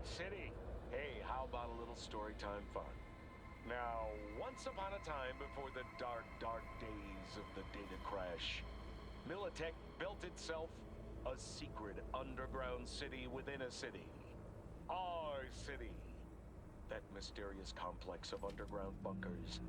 Night City. Hey, how about a little story time fun? Now, once upon a time before the dark, dark days of the data crash, Militech built itself a secret underground city within a city. Our city. That mysterious complex of underground bunkers.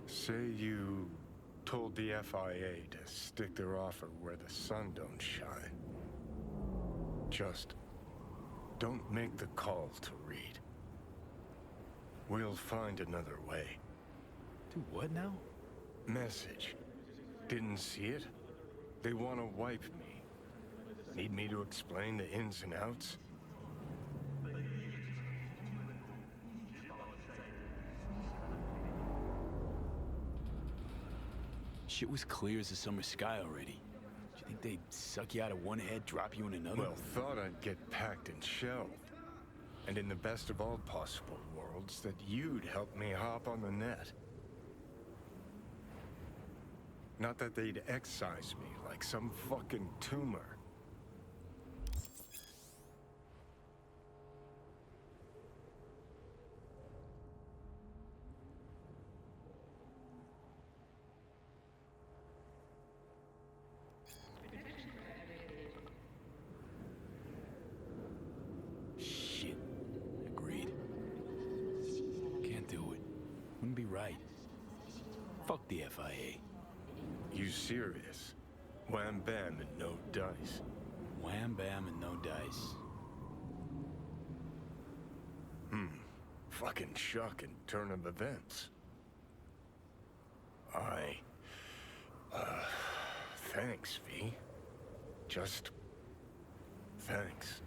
Say you told the FIA to stick their offer where the sun don't shine. Just don't make the call to Reed. We'll find another way. Do what now? Message. Didn't see it? They want to wipe me. Need me to explain the ins and outs? Shit was clear as the summer sky already. Do you think they'd suck you out of one head, drop you in another? Well, thought I'd get packed and shelved. And in the best of all possible worlds, that you'd help me hop on the net. Not that they'd excise me like some fucking tumor. Shit. Agreed. Can't do it. Wouldn't be right. Fuck the FIA. You serious? Wham bam and no dice. Wham bam and no dice. Fucking shocking turn of events. Thanks, V. Just... thanks.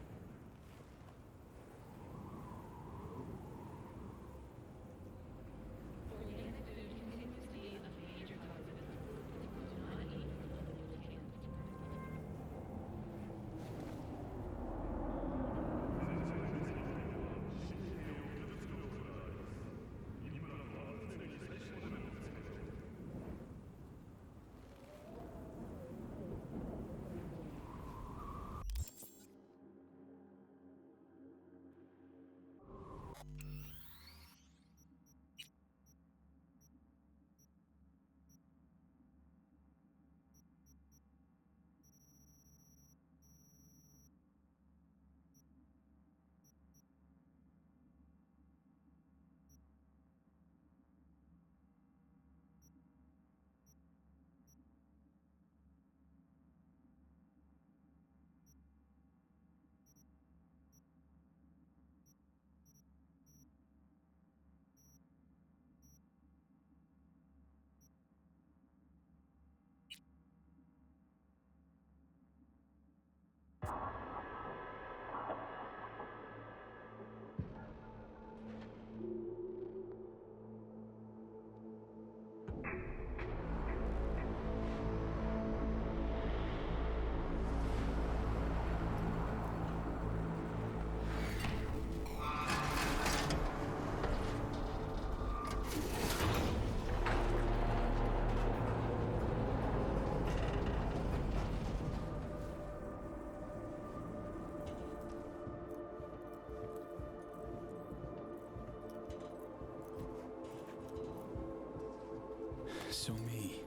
So me.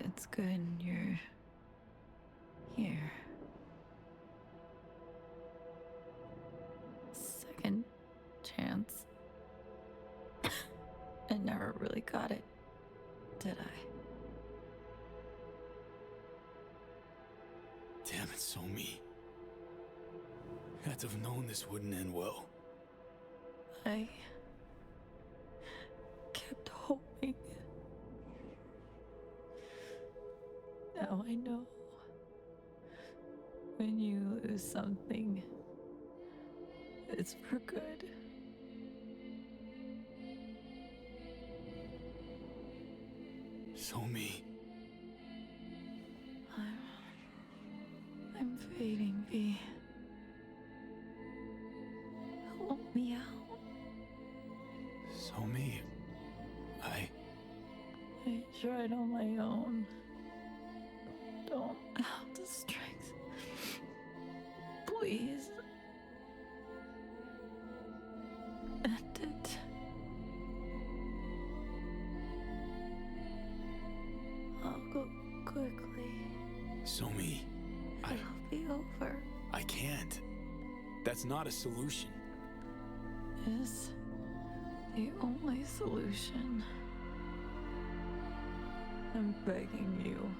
It's good you're here. Second chance. I never really got it, did I? Damn it, so me. I'd have known this wouldn't end well. I kept hoping. Now I know. When you lose something, it's for good. So me. I'm fading, V. Help me out. So me. I tried on my own. Don't have the strength. Please. End it. I'll go quickly. So me. It'll be over. I can't. That's not a solution. Is the only solution. I'm begging you,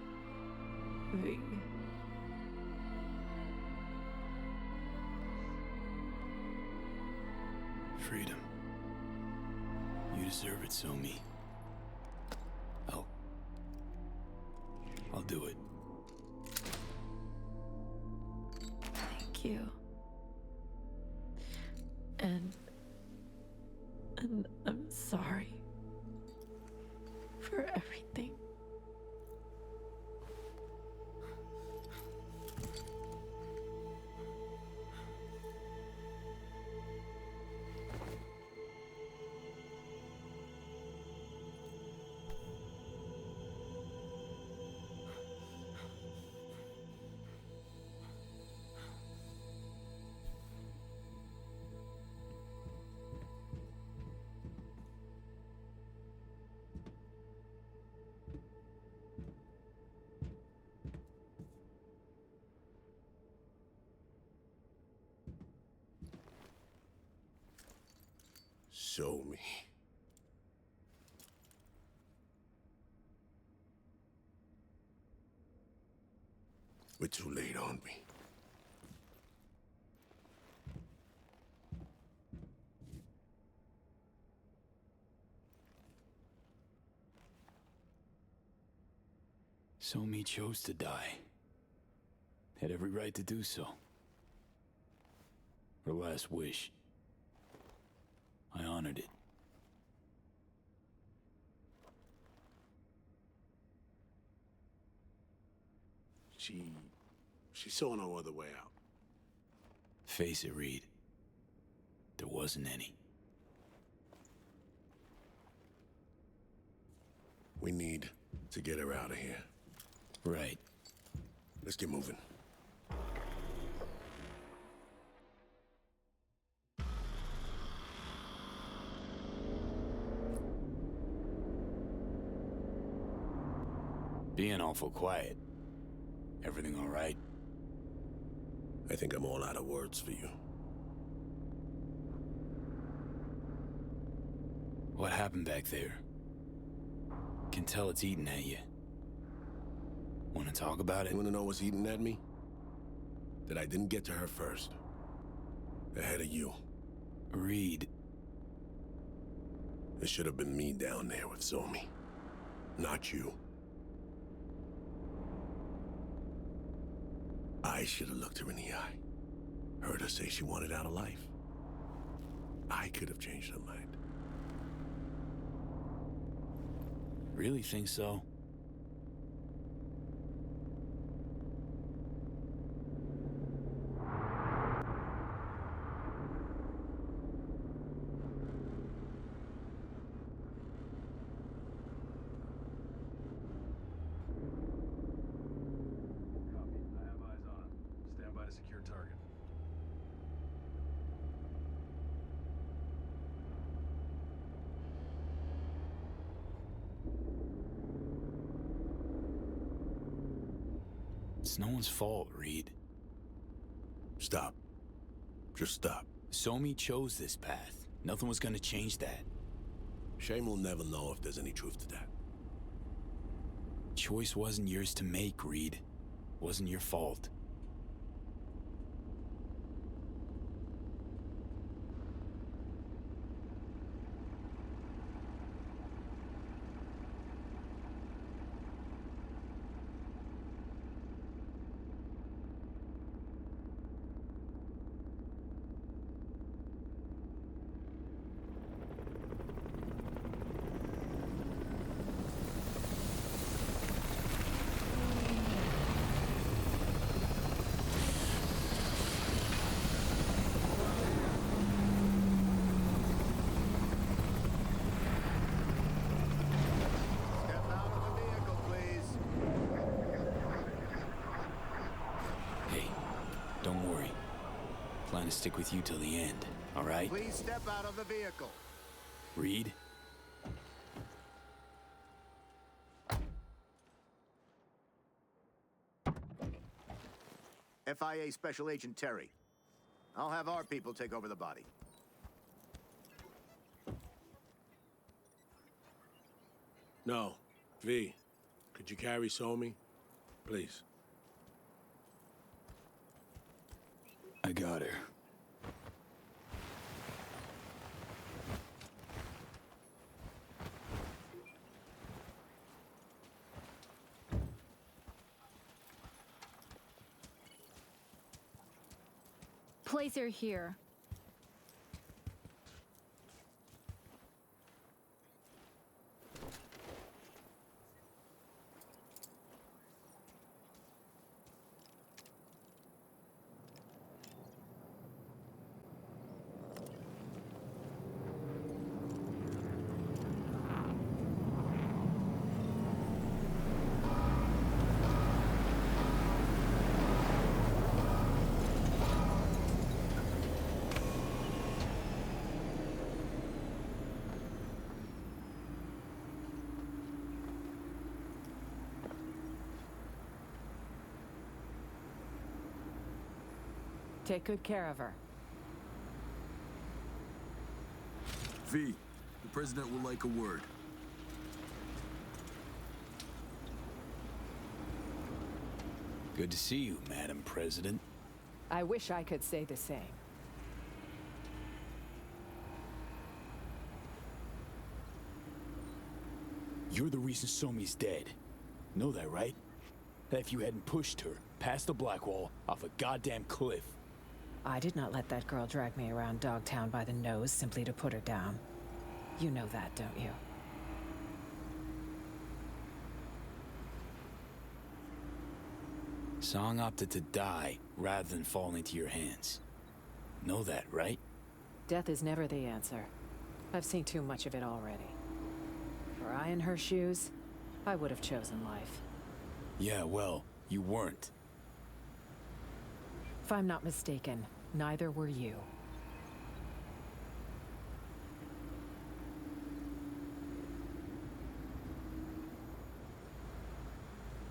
V. Freedom. You deserve it, so me. I'll do it. Thank you. And I'm sorry for everything. Show me. We're too late, aren't we? So me chose to die. Had every right to do so. Her last wish. I honored it. She saw no other way out. Face it, Reed. There wasn't any. We need to get her out of here. Right. Let's get moving. Being awful quiet. Everything all right? I think I'm all out of words for you. What happened back there? Can tell it's eating at you. Want to talk about it? You want to know what's eating at me? That I didn't get to her first. Ahead of you. Reed. It should have been me down there with Zomi. Not you. I should have looked her in the eye. Heard her say she wanted out of life. I could have changed her mind. Really think so? Copy. I have eyes on him. Stand by to secure target. It's no one's fault, Reed. Stop. Just stop. Somi chose this path. Nothing was gonna change that. Shane will never know if there's any truth to that. Choice wasn't yours to make, Reed. Wasn't your fault. Step out of the vehicle, please. Hey, don't worry. Plan to stick with you till the end, all right? Please step out of the vehicle. Reed? FIA Special Agent Terry. I'll have our people take over the body. No. V, could you carry Somi? Please. I got her. Place her here. Take good care of her. V, the President will like a word. Good to see you, Madam President. I wish I could say the same. You're the reason Somi's dead. Know that, right? That if you hadn't pushed her past the black wall off a goddamn cliff. I did not let that girl drag me around Dogtown by the nose simply to put her down. You know that, don't you? Song opted to die rather than fall into your hands. Know that, right? Death is never the answer. I've seen too much of it already. Were I in her shoes, I would have chosen life. Yeah, well, you weren't. If I'm not mistaken, neither were you.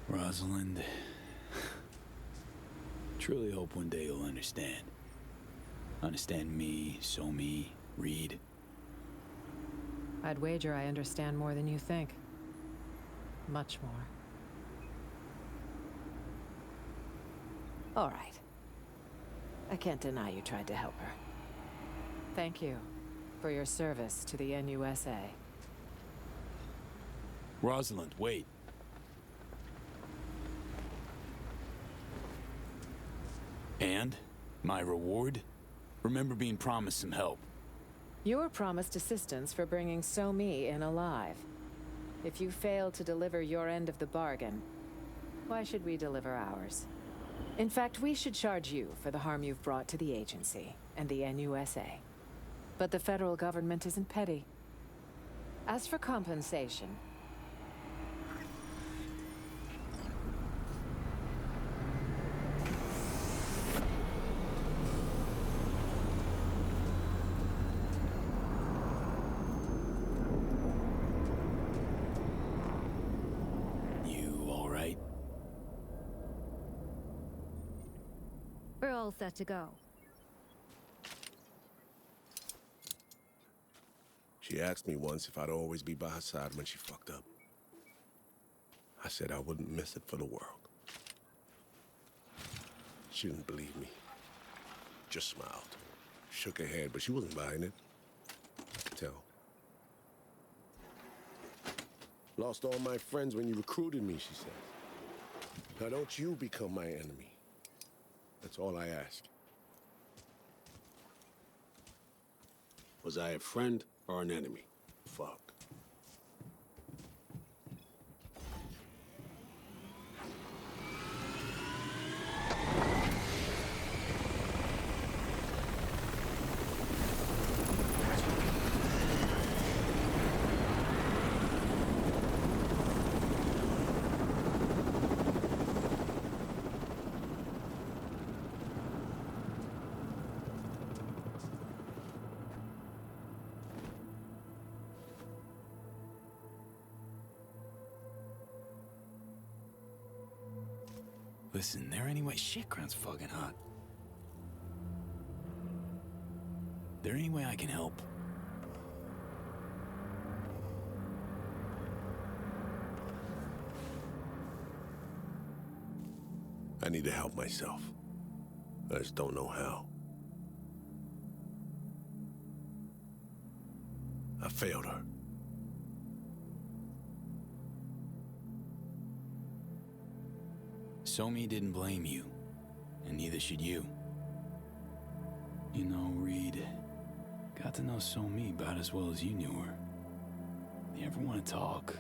Rosalind, truly hope one day you'll understand. Understand me, Somi, Reed. I'd wager I understand more than you think. Much more. All right. I can't deny you tried to help her. Thank you for your service to the NUSA. Rosalind, wait. And? My reward? Remember being promised some help. You were promised assistance for bringing Somi in alive. If you fail to deliver your end of the bargain, why should we deliver ours? In fact, we should charge you for the harm you've brought to the agency and the NUSA. But the federal government isn't petty. As for compensation, You all right? We're all set to go. She asked me once if I'd always be by her side when she fucked up. I said I wouldn't miss it for the world. She didn't believe me. Just smiled. Shook her head, but she wasn't buying it. I could tell. Lost all my friends when you recruited me, she said. Now don't you become my enemy. That's all I ask. Was I a friend or an enemy? Fuck. Listen, there any way shit ground's fucking hot. There any way I can help? I need to help myself. I just don't know how. I failed her. Somi didn't blame you, and neither should you. You know, Reed, got to know Somi about as well as you knew her. You ever want to talk?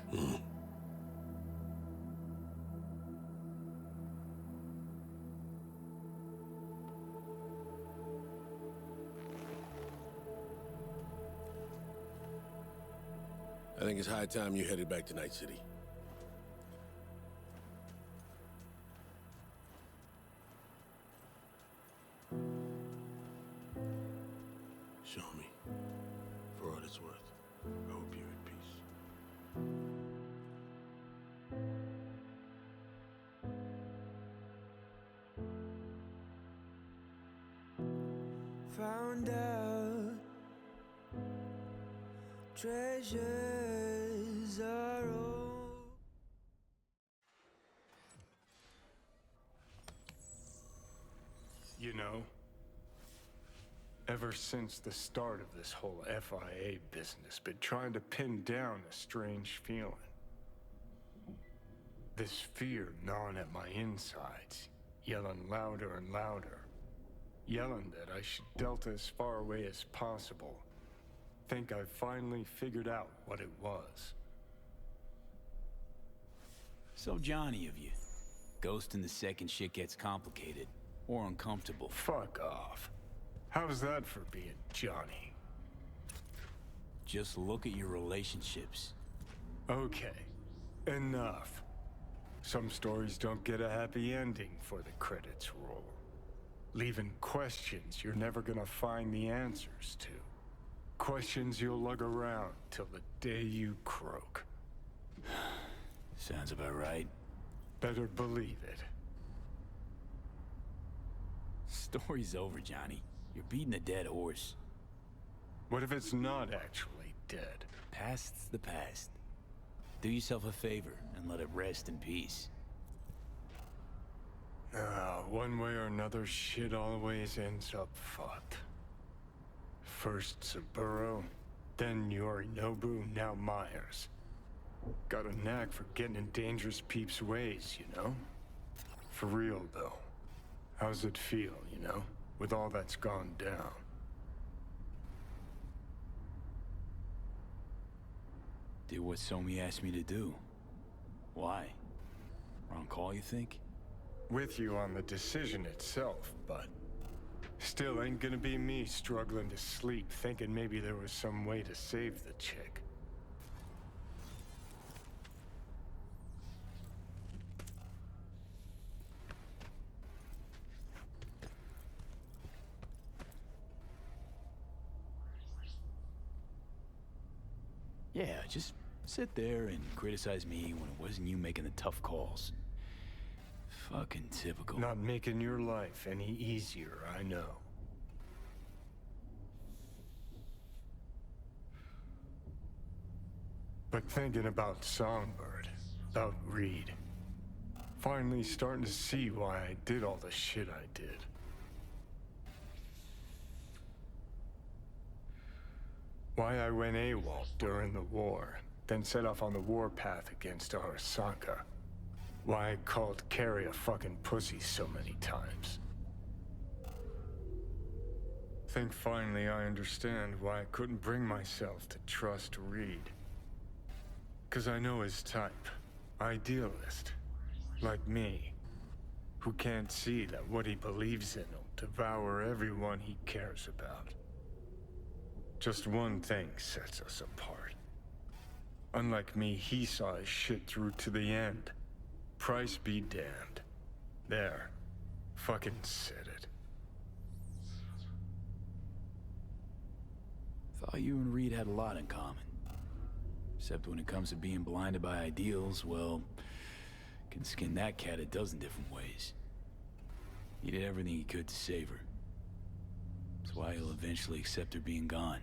I think it's high time you headed back to Night City. Show me. For what it's worth, I hope you're at peace. Found out treasures are all. You know, ever since the start of this whole FIA business, been trying to pin down a strange feeling. This fear gnawing at my insides, yelling louder and louder. Yelling that I should delta as far away as possible. Think I've finally figured out what it was. So Johnny of you. Ghosting the second shit gets complicated. Or uncomfortable. Fuck off. How's that for being Johnny? Just look at your relationships. Okay, enough. Some stories don't get a happy ending for the credits roll. Leaving questions you're never gonna find the answers to. Questions you'll lug around till the day you croak. Sounds about right. Better believe it. Story's over, Johnny. You're beating a dead horse. What if it's not actually dead? Past's the past. Do yourself a favor and let it rest in peace. One way or another, shit always ends up fucked. First Saburo, then Yorinobu, now Myers. Got a knack for getting in dangerous peeps' ways, you know? For real, though. How's it feel, you know? With all that's gone down. Did what Somi asked me to do. Why? Wrong call, you think? With you on the decision itself, but still ain't gonna be me struggling to sleep, thinking maybe there was some way to save the chick. Yeah, just sit there and criticize me when it wasn't you making the tough calls. Fucking typical. Not making your life any easier, I know. But thinking about Songbird, about Reed, finally starting to see why I did all the shit I did. Why I went AWOL during the war, then set off on the warpath against Arasaka. Why I called Carrie a fucking pussy so many times. Think finally I understand why I couldn't bring myself to trust Reed. 'Cause I know his type. Idealist. Like me. Who can't see that what he believes in will devour everyone he cares about. Just one thing sets us apart. Unlike me, he saw his shit through to the end. Price be damned. There. Fucking said it. Thought you and Reed had a lot in common. Except when it comes to being blinded by ideals, well, can skin that cat a dozen different ways. He did everything he could to save her. That's why he'll eventually accept her being gone.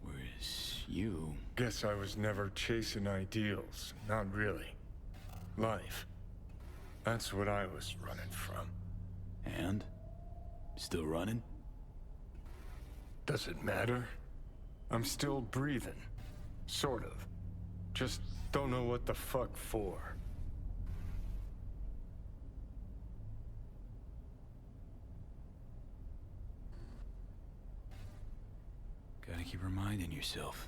Whereas you... Guess I was never chasing ideals. Not really. Life. That's what I was running from. And? Still running? Does it matter? I'm still breathing. Sort of. Just don't know what the fuck for. Gotta keep reminding yourself.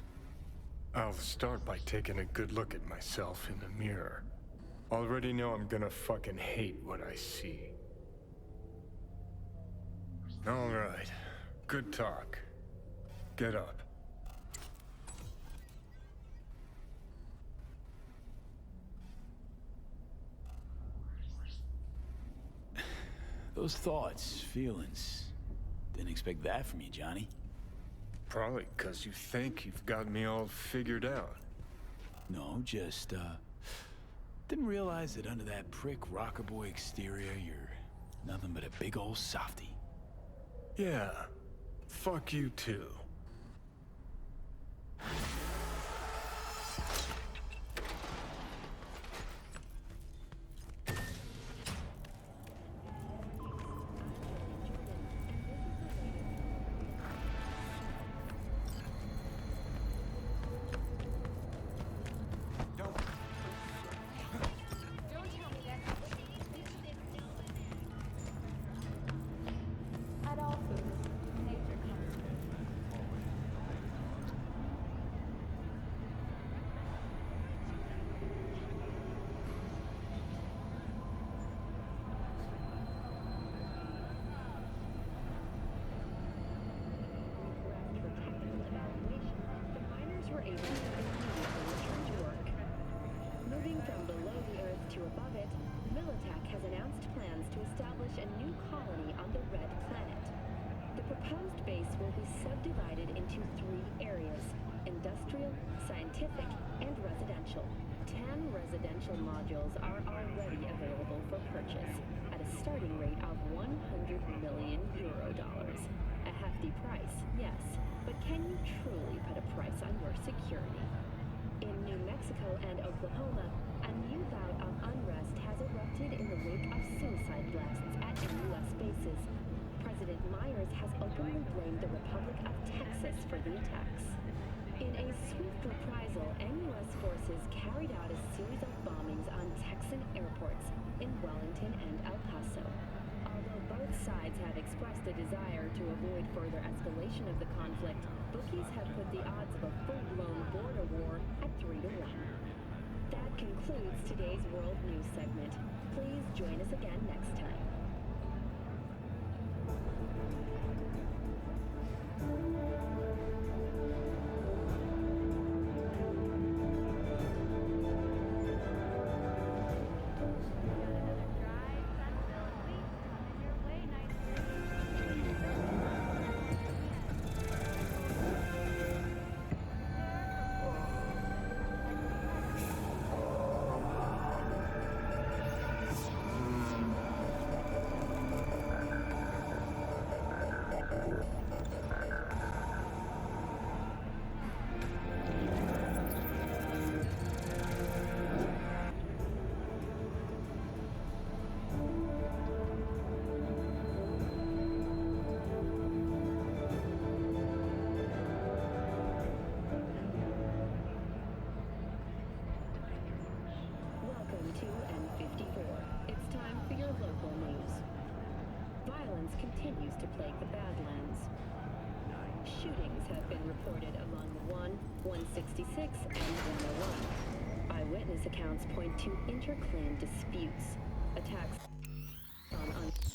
I'll start by taking a good look at myself in the mirror. Already know I'm gonna fucking hate what I see. All right. Good talk. Get up. Those thoughts, feelings. Didn't expect that from you, Johnny. Probably 'cause you think you've got me all figured out. No, just, didn't realize that under that prick rocker boy exterior, you're nothing but a big old softy. Yeah. Fuck you too. Modules are already available for purchase at a starting rate of €100 million. A hefty price, yes, but can you truly put a price on your security? In New Mexico and Oklahoma, a new bout of unrest has erupted in the wake of suicide blasts at U.S. bases. President Myers has openly blamed the Republic of Texas for the attacks. In a swift reprisal, NUS forces carried out a series of bombings on Texan airports in Wellington and El Paso. Although both sides have expressed a desire to avoid further escalation of the conflict, bookings Rookies have put the odds of a full-blown border war at 3 to 1. That concludes today's World News segment. Please join us again next time. Welcome to N54. It's time for your local news. Violence continues to plague the Badlands. Shootings have been reported along the 1, 166, and 101. Eyewitness accounts point to inter-clan disputes, attacks on unaffiliated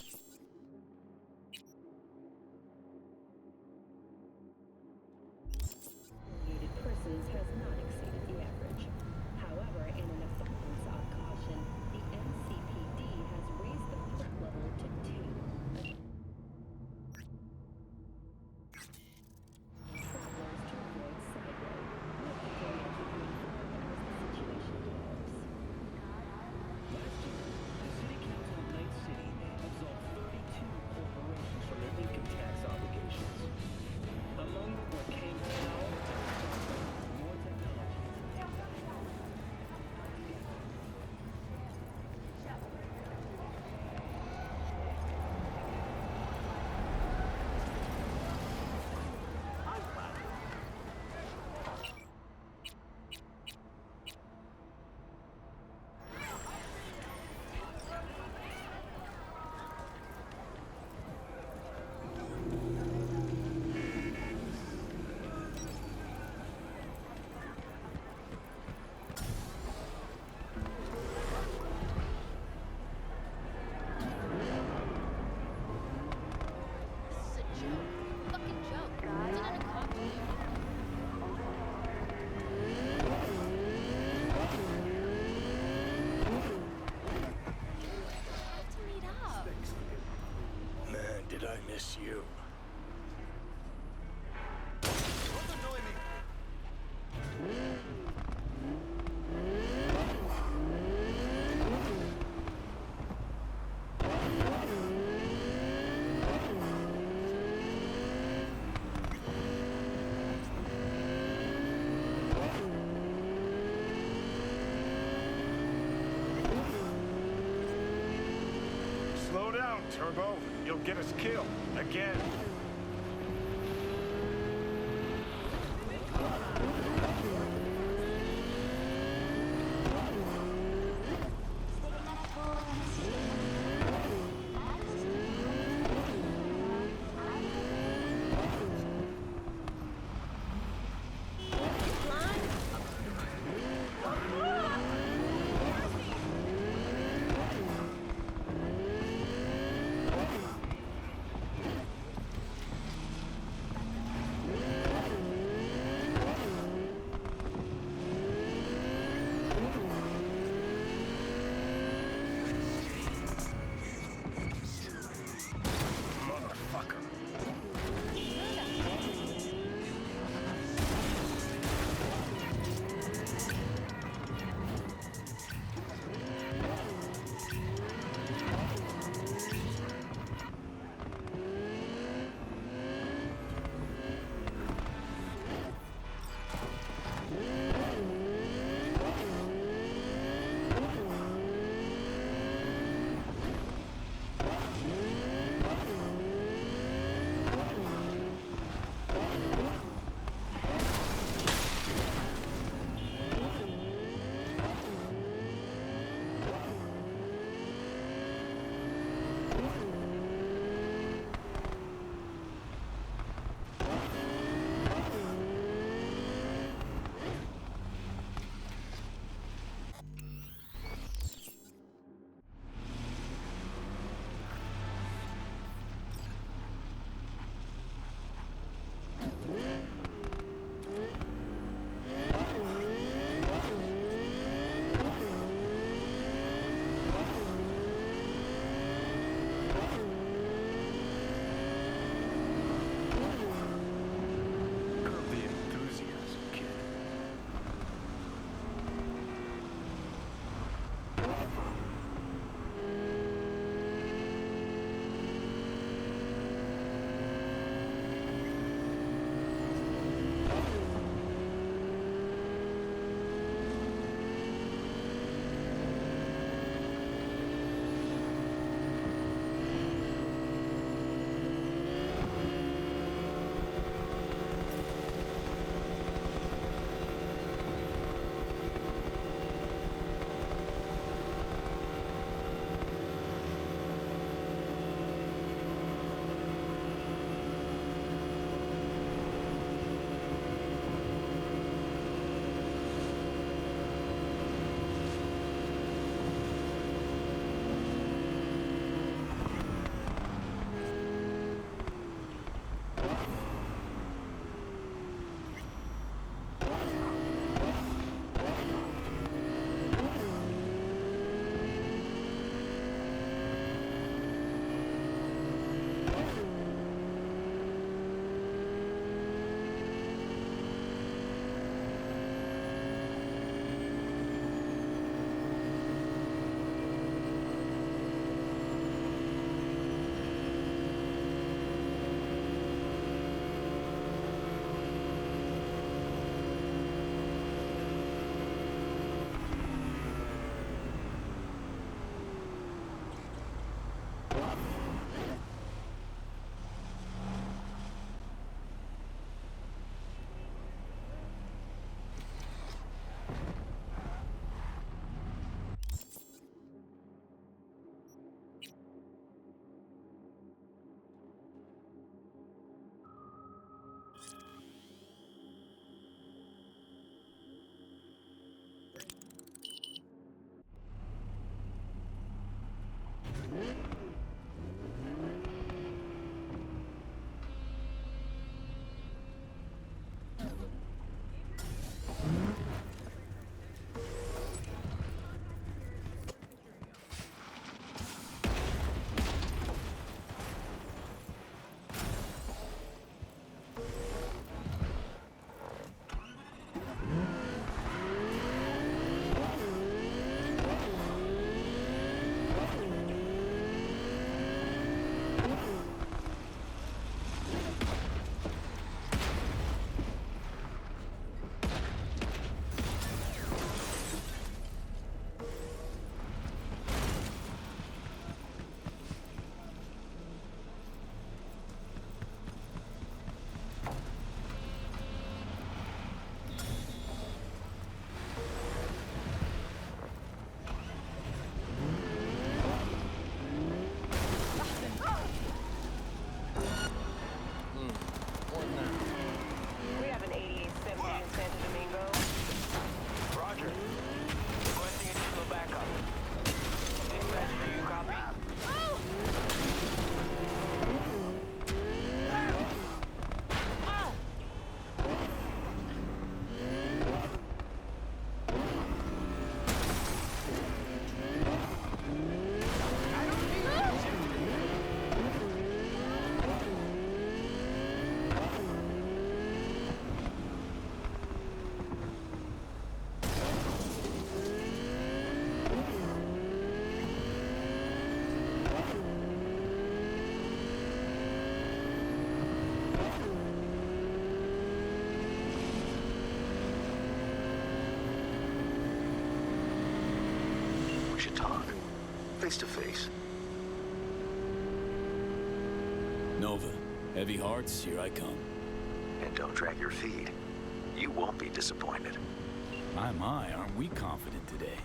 persons has not exceeded the average. However, in an abundance of caution, the NCPD has raised the threat level to 2. Travelers to avoid sideway. We'll continue to be informed as the situation develops. Last year, the City Council of Night City absolved 32 corporations from their income tax obligations. Among what came to power, more technology. Man, did I miss you. Slow down, Turbo. You'll get us killed. Again. We have an 8870 in Santo Domingo. Roger. Requesting additional backup. Dispatch, do you copy? We should talk. Face to face. Nova, heavy hearts, here I come. And don't drag your feet. You won't be disappointed. My, aren't we confident today?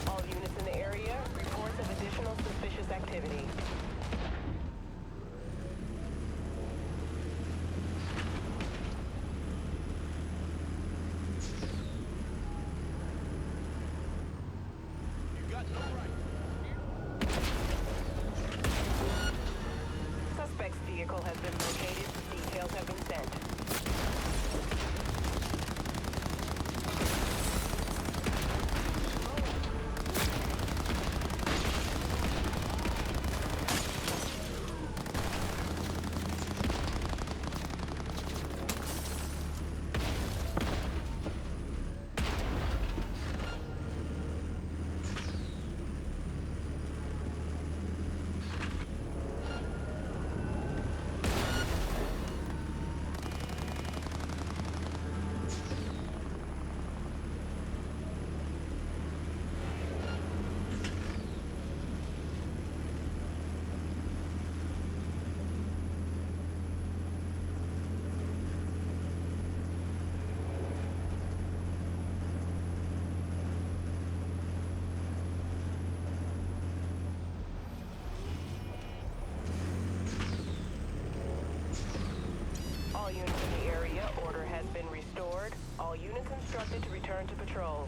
All units in the area, reports of additional suspicious activity. Suspect's vehicle has been located. Details have been sent. All units in the area, order has been restored. All units instructed to return to patrol.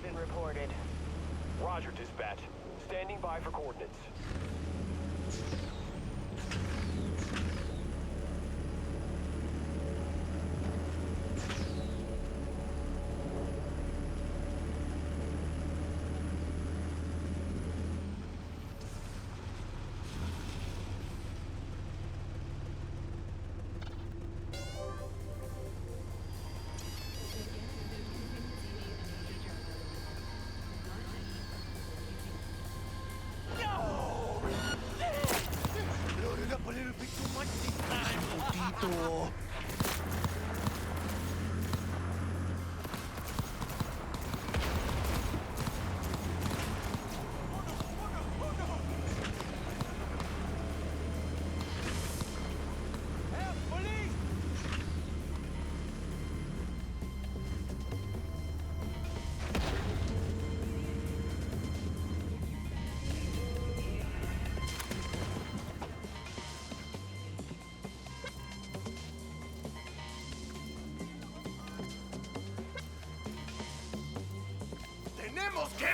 been reported. Roger, dispatch. Standing by for coordinates. Loaded up a little bit too much this time, Potito. ¡Tenemos que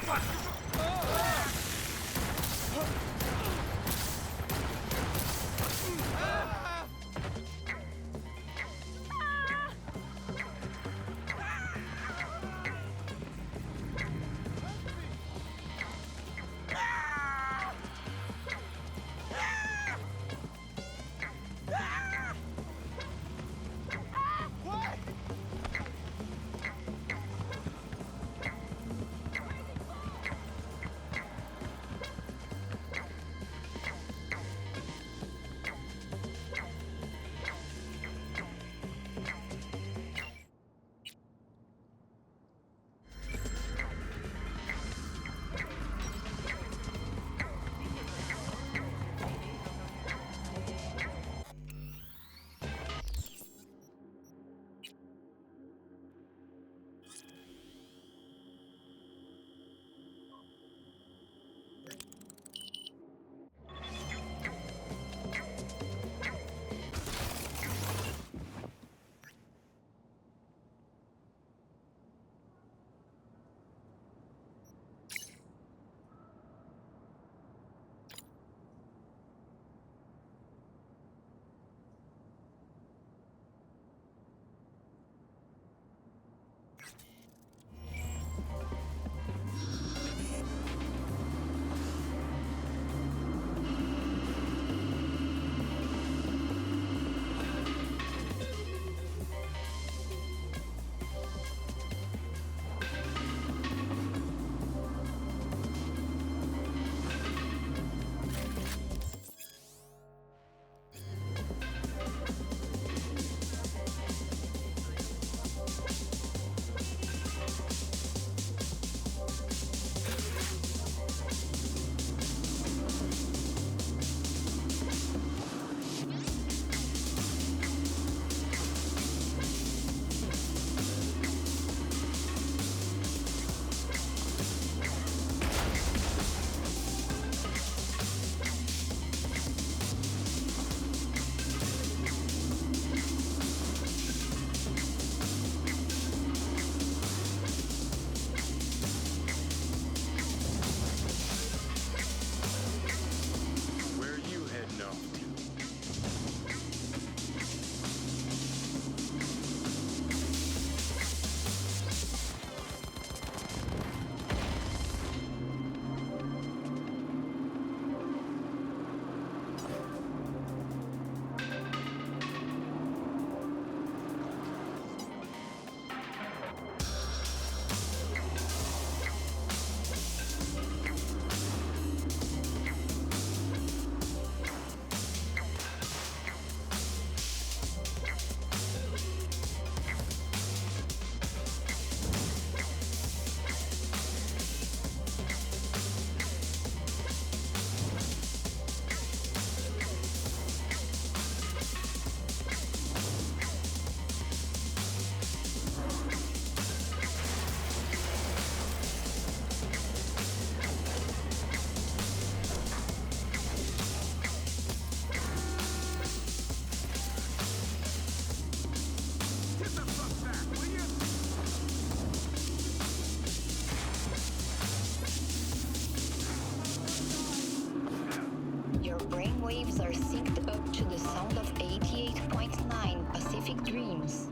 are synced up to the sound of 88.9 Pacific Dreams.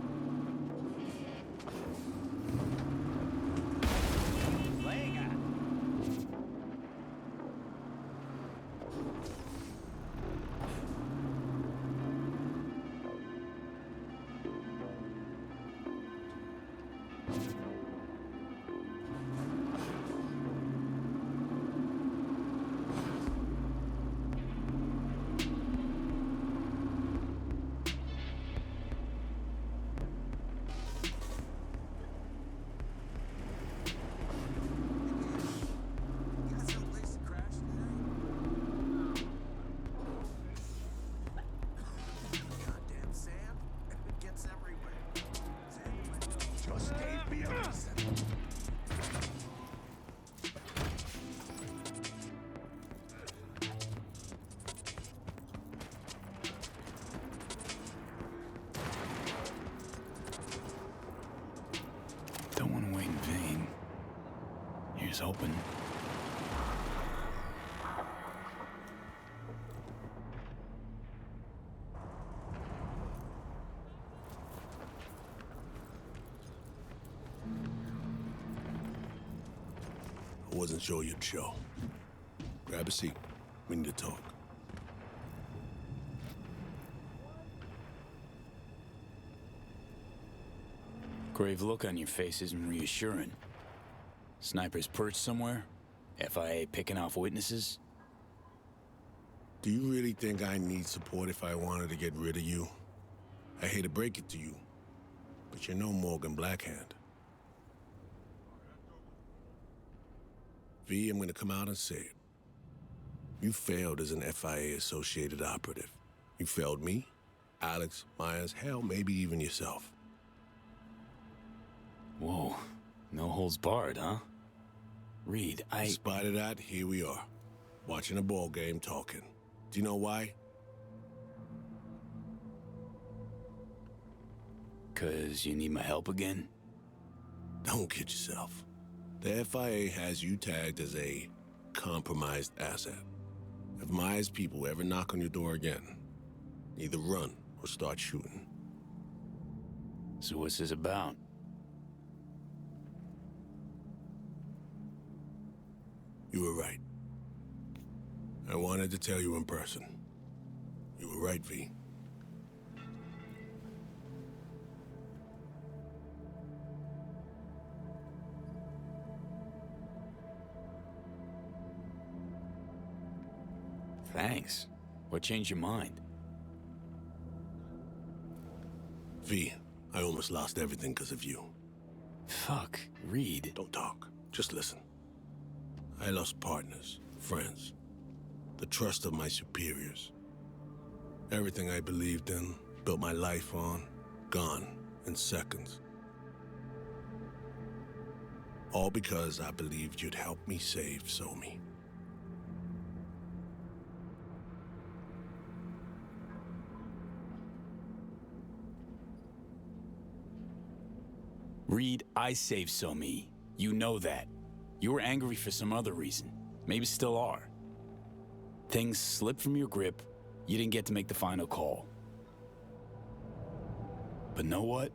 Don't want to wait in vain. Here's hoping. I wasn't sure you'd show. Grab a seat. We need to talk. Grave look on your face isn't reassuring. Snipers perched somewhere? FIA picking off witnesses? Do you really think I need support if I wanted to get rid of you? I hate to break it to you, but you're no Morgan Blackhand. V, I'm gonna come out and say it. You failed as an FIA-associated operative. You failed me, Alex, Myers, hell, maybe even yourself. Whoa. No holds barred, huh? Reed, In spite of that, here we are. Watching a ball game, talking. Do you know why? 'Cause you need my help again? Don't kid yourself. The FIA has you tagged as a compromised asset. If Myers' people ever knock on your door again, either run or start shooting. So what's this about? You were right. I wanted to tell you in person. You were right, V. Thanks. What changed your mind? V, I almost lost everything because of you. Fuck, Reed. Don't talk. Just listen. I lost partners, friends, the trust of my superiors. Everything I believed in, built my life on, gone in seconds. All because I believed you'd help me save Somi. Reed, I saved Somi. You know that. You were angry for some other reason. Maybe still are. Things slipped from your grip. You didn't get to make the final call. But know what?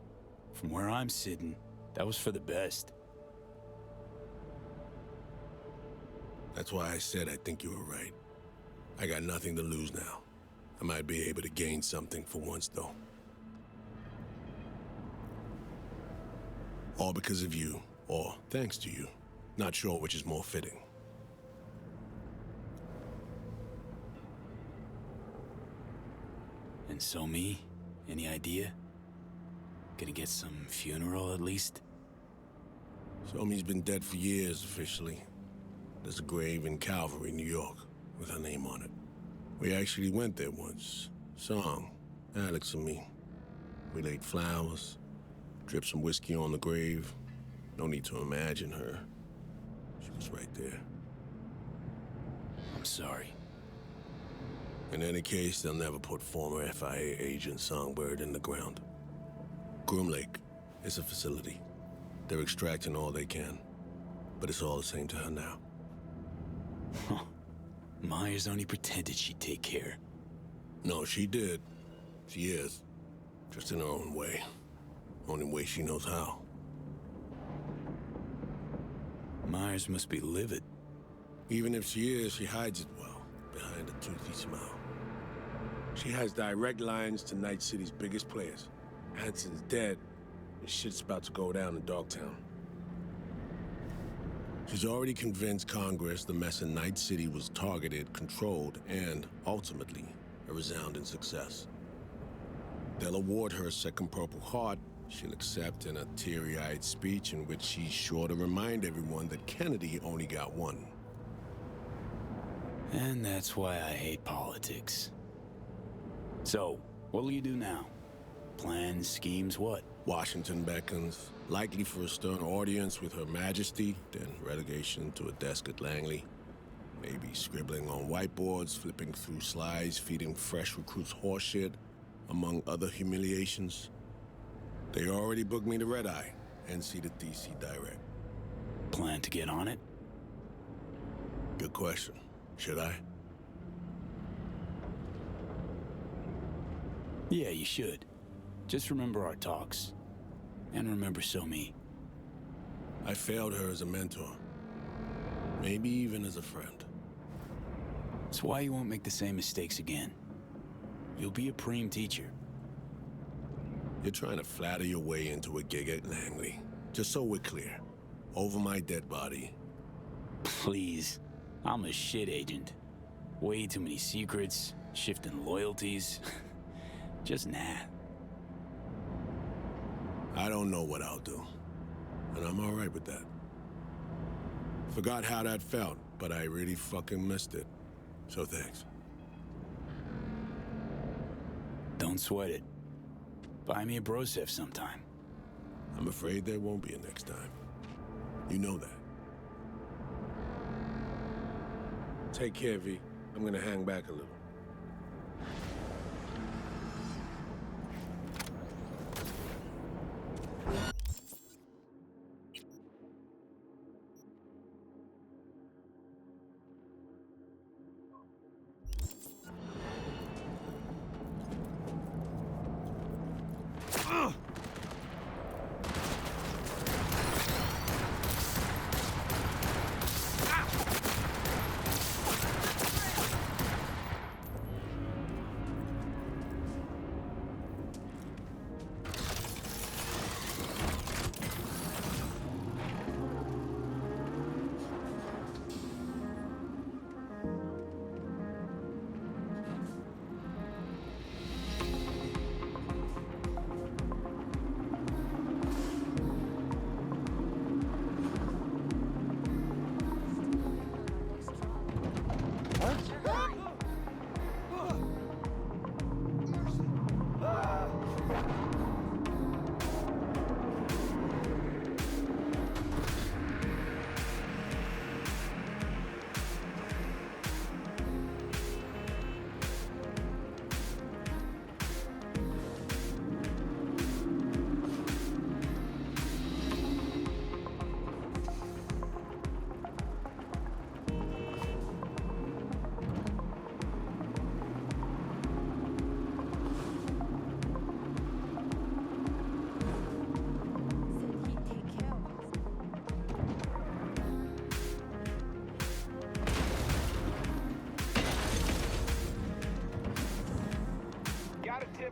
From where I'm sitting, that was for the best. That's why I said I think you were right. I got nothing to lose now. I might be able to gain something for once, though. All because of you, or thanks to you. Not sure which is more fitting. And so me? Any idea? Gonna get some funeral at least? Somi's been dead for years, officially. There's a grave in Calvary, New York, with her name on it. We actually went there once. Song, Alex and me. We laid flowers, dripped some whiskey on the grave. No need to imagine her. She was right there. I'm sorry. In any case, they'll never put former FIA agent Songbird in the ground. Groom Lake is a facility. They're extracting all they can. But it's all the same to her now. Myers only pretended she'd take care. No, she did. She is. Just in her own way. Only way she knows how. Myers must be livid. Even if she is, she hides it well, behind a toothy smile. She has direct lines to Night City's biggest players. Hanson's dead, and shit's about to go down in Dogtown. She's already convinced Congress the mess in Night City was targeted, controlled, and, ultimately, a resounding success. They'll award her a second Purple Heart. She'll accept in a teary-eyed speech in which she's sure to remind everyone that Kennedy only got one. And that's why I hate politics. So, what'll you do now? Plans, schemes, what? Washington beckons, likely for a stern audience with Her Majesty, then relegation to a desk at Langley. Maybe scribbling on whiteboards, flipping through slides, feeding fresh recruits horseshit, among other humiliations. They already booked me to Red Eye and see the DC direct. Plan to get on it? Good question. Should I? Yeah, you should. Just remember our talks. And remember Somi. I failed her as a mentor. Maybe even as a friend. It's why you won't make the same mistakes again. You'll be a preem teacher. You're trying to flatter your way into a gig at Langley. Just so we're clear. Over my dead body. Please. I'm a shit agent. Way too many secrets, shifting loyalties. Just nah. I don't know what I'll do. And I'm alright with that. Forgot how that felt, but I really fucking missed it. So thanks. Don't sweat it. Buy me a Brosef sometime. I'm afraid there won't be a next time. You know that. Take care, V. I'm gonna hang back a little.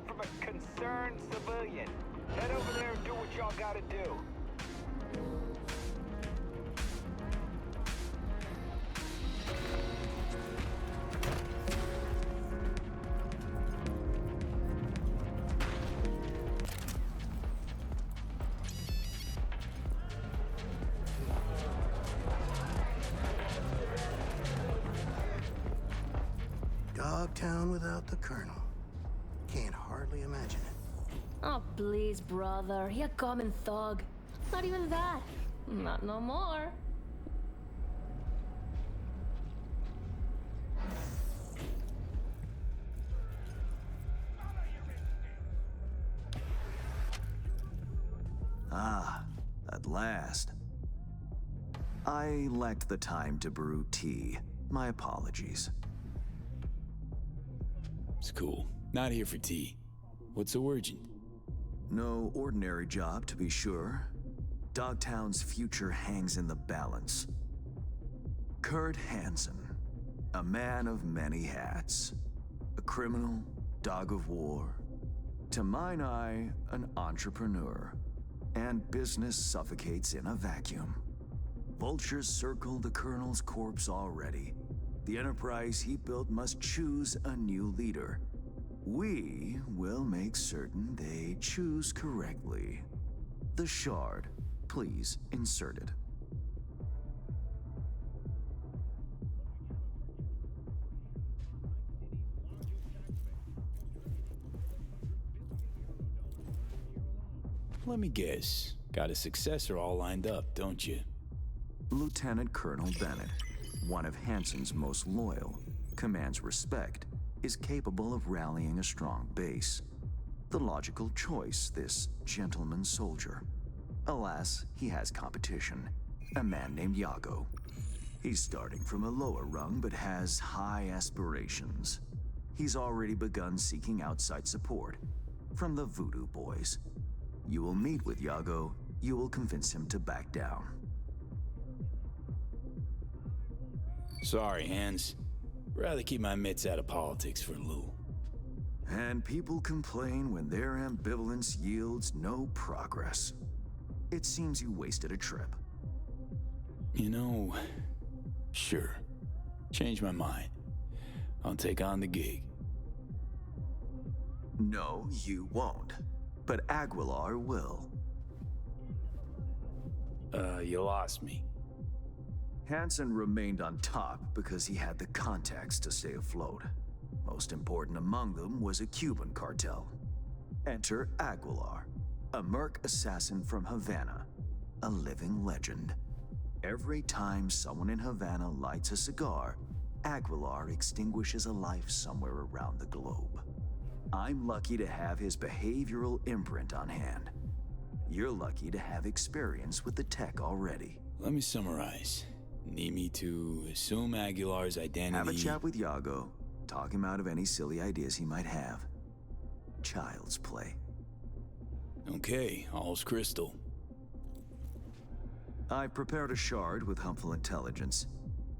From a concerned civilian. Head over there and do what y'all gotta do. Dogtown without the Colonel. Can't hardly imagine it. Oh, please, brother. You common thug. Not even that. Not no more. Ah, at last. I lacked the time to brew tea. My apologies. It's cool. Not here for tea. What's so urgent? No ordinary job, to be sure. Dogtown's future hangs in the balance. Kurt Hansen, a man of many hats. A criminal, dog of war. To mine eye, an entrepreneur. And business suffocates in a vacuum. Vultures circle the Colonel's corpse already. The enterprise he built must choose a new leader. We will make certain they choose correctly. The Shard, please insert it. Let me guess. Got a successor all lined up, don't you? Lieutenant Colonel Bennett, one of Hansen's most loyal, commands respect, is capable of rallying a strong base. The logical choice, this gentleman soldier. Alas, he has competition, a man named Yago. He's starting from a lower rung but has high aspirations. He's already begun seeking outside support from the Voodoo Boys. You will meet with Yago, you will convince him to back down. Sorry, Hans. Rather keep my mitts out of politics for Lou. And people complain when their ambivalence yields no progress. It seems you wasted a trip. You know, sure. Change my mind. I'll take on the gig. No, you won't. But Aguilar will. You lost me. Hansen remained on top because he had the contacts to stay afloat. Most important among them was a Cuban cartel. Enter Aguilar, a merc assassin from Havana, a living legend. Every time someone in Havana lights a cigar, Aguilar extinguishes a life somewhere around the globe. I'm lucky to have his behavioral imprint on hand. You're lucky to have experience with the tech already. Let me summarize. Need me to assume Aguilar's identity? Have a chat with Yago. Talk him out of any silly ideas he might have. Child's play. Okay, all's crystal. I've prepared a shard with helpful intelligence.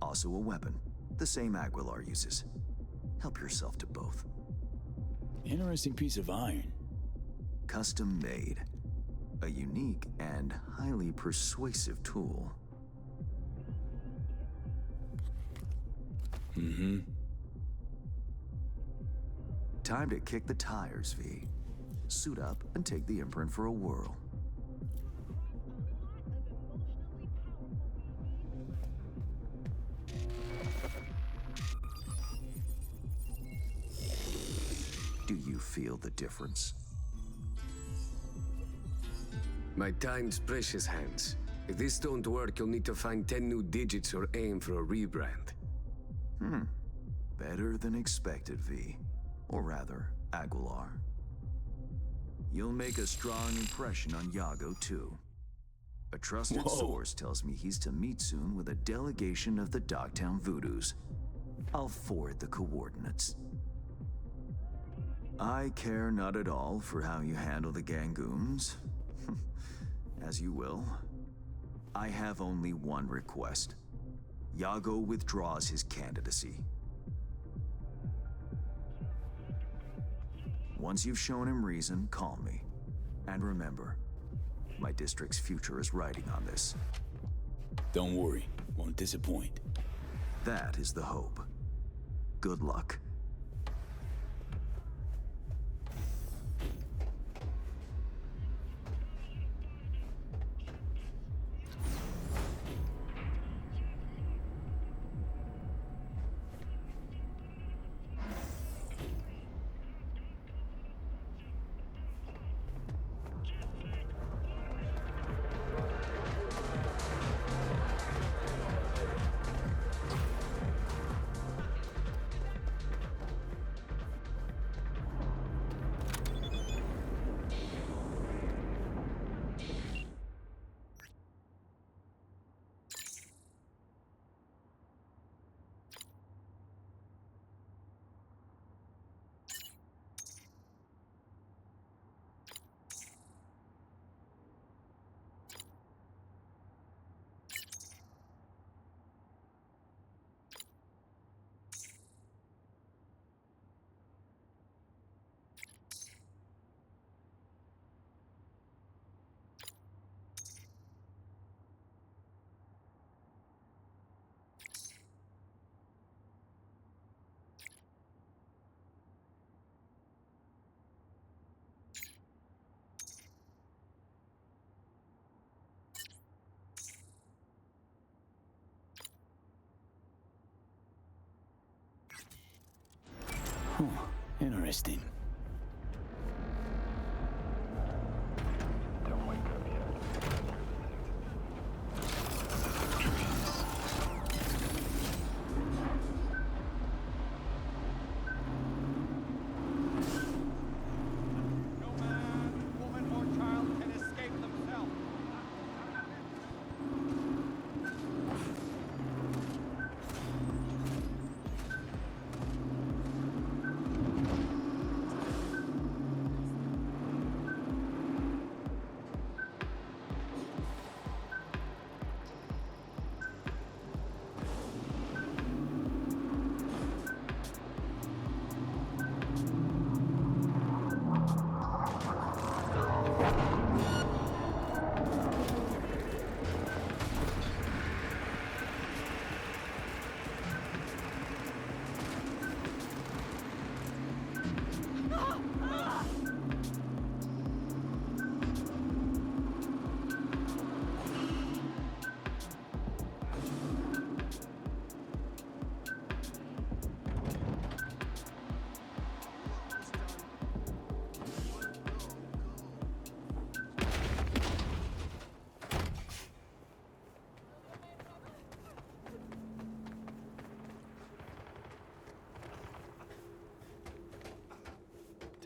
Also a weapon, the same Aguilar uses. Help yourself to both. Interesting piece of iron. Custom made. A unique and highly persuasive tool. Mm-hmm. Time to kick the tires, V. Suit up and take the imprint for a whirl. Do you feel the difference? My time's precious, Hans. If this don't work, you'll need to find 10 new digits or aim for a rebrand. Better than expected, V. Or rather, Aguilar. You'll make a strong impression on Yago, too. A trusted source tells me he's to meet soon with a delegation of the Dogtown Voodoos. I'll forward the coordinates. I care not at all for how you handle the Gangoons. As you will. I have only one request. Yago withdraws his candidacy. Once you've shown him reason, call me. And remember, my district's future is riding on this. Don't worry, won't disappoint. That is the hope. Good luck. interesting.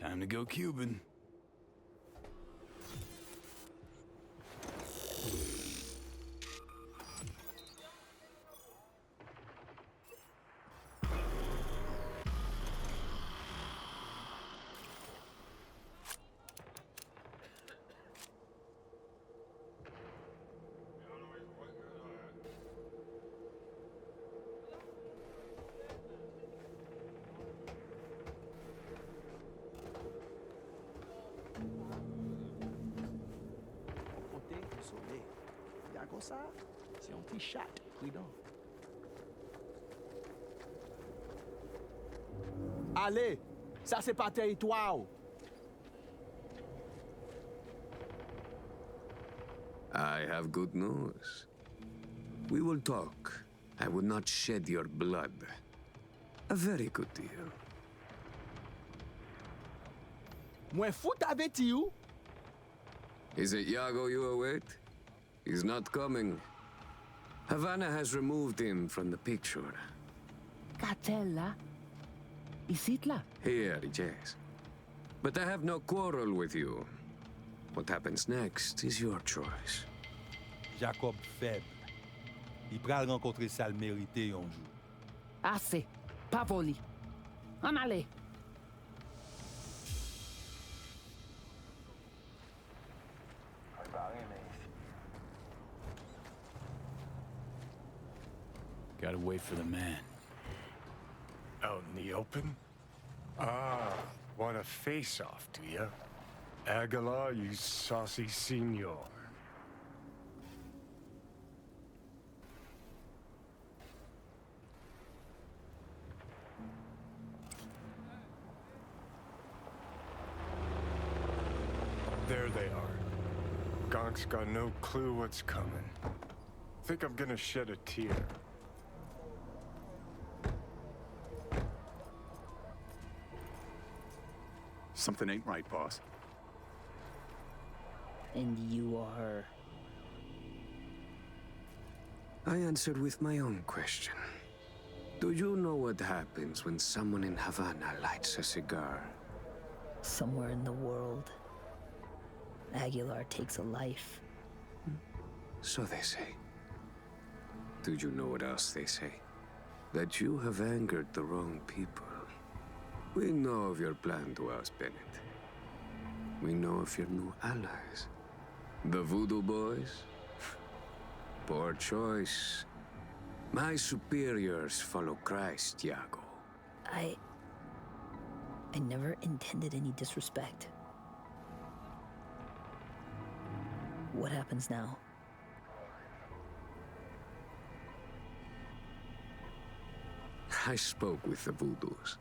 Time to go Cuban. Ça, c'est un petit chat, prudent. Allez, ça c'est pas territoire. I have good news. We will talk. I would not shed your blood. A very good deal. Moi fout avec you. Is it Iago you await? He's not coming. Havana has removed him from the picture. Cartel là? Ici là? Here, yes. But I have no quarrel with you. What happens next is your choice. Jacob faible. Il pral rencontrer sale mérité un jour. Assez. Pas voli. En allez. Gotta wait for the man. Out in the open? Ah, want a face-off, do ya? Aguilar, you saucy senor. There they are. Gonk's got no clue what's coming. Think I'm gonna shed a tear. Something ain't right, boss. And you are... I answered with my own question. Do you know what happens when someone in Havana lights a cigar? Somewhere in the world, Aguilar takes a life. So they say. Do you know what else they say? That you have angered the wrong people. We know of your plan to oust Bennett. We know of your new allies. The Voodoo Boys? Poor choice. My superiors follow Christ, Iago. I never intended any disrespect. What happens now? I spoke with the Voodoos.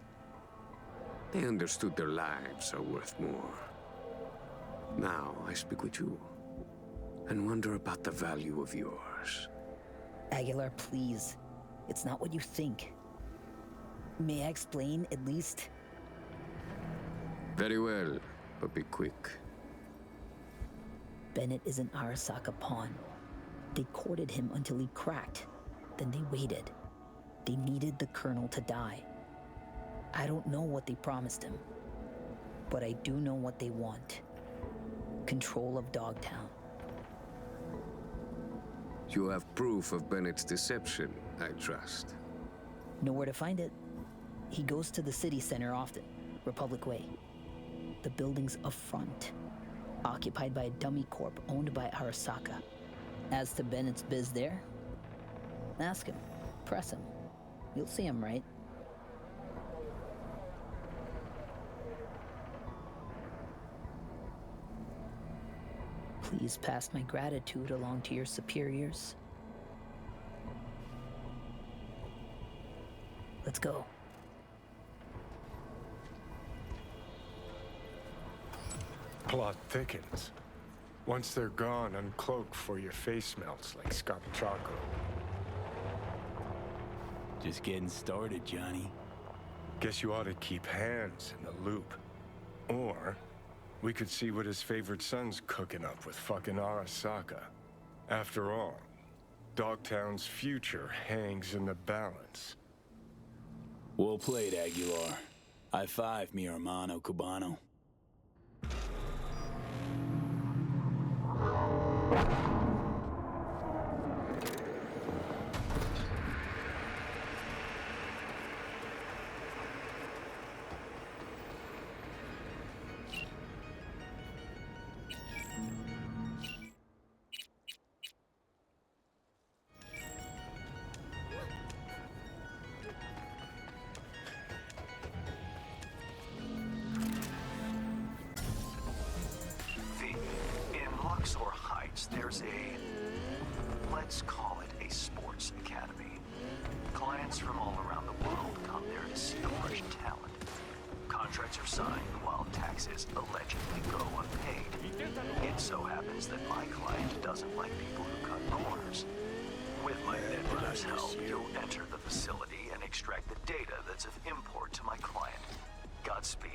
They understood their lives are worth more. Now I speak with you and wonder about the value of yours. Aguilar, please. It's not what you think. May I explain, at least? Very well, but be quick. Bennett is an Arasaka pawn. They courted him until he cracked. Then they waited. They needed the Colonel to die. I don't know what they promised him, but I do know what they want. Control of Dogtown. You have proof of Bennett's deception, I trust. Know where to find it. He goes to the city center often, Republic Way. The building's up front, occupied by a dummy corp owned by Arasaka. As to Bennett's biz there, ask him, press him. You'll see him, right? Please pass my gratitude along to your superiors. Let's go. Plot thickens. Once they're gone, uncloak for your face melts like Scott Choco. Just getting started, Johnny. Guess you ought to keep hands in the loop. Or we could see what his favorite son's cooking up with fucking Arasaka. After all, Dogtown's future hangs in the balance. Well played, Aguilar. High five, mi hermano cubano. There's let's call it a sports academy. Clients from all around the world come there to see fresh talent. Contracts are signed while taxes allegedly go unpaid. It so happens that my client doesn't like people who cut corners. With my network's help, you'll enter the facility and extract the data that's of import to my client. Godspeed.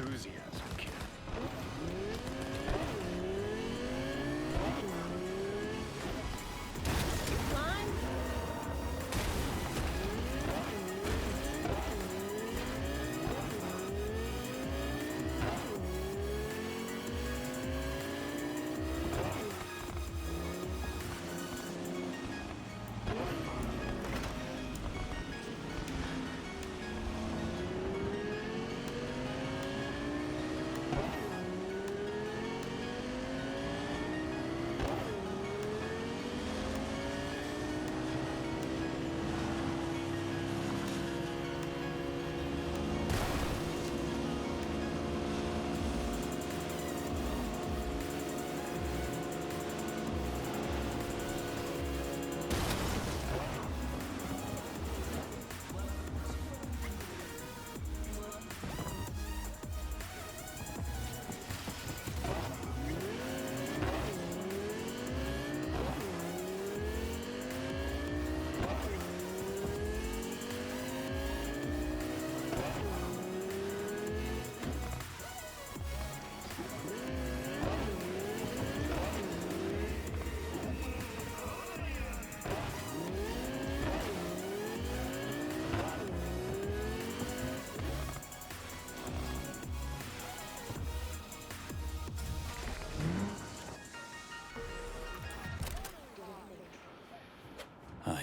Enthusiasm, kid.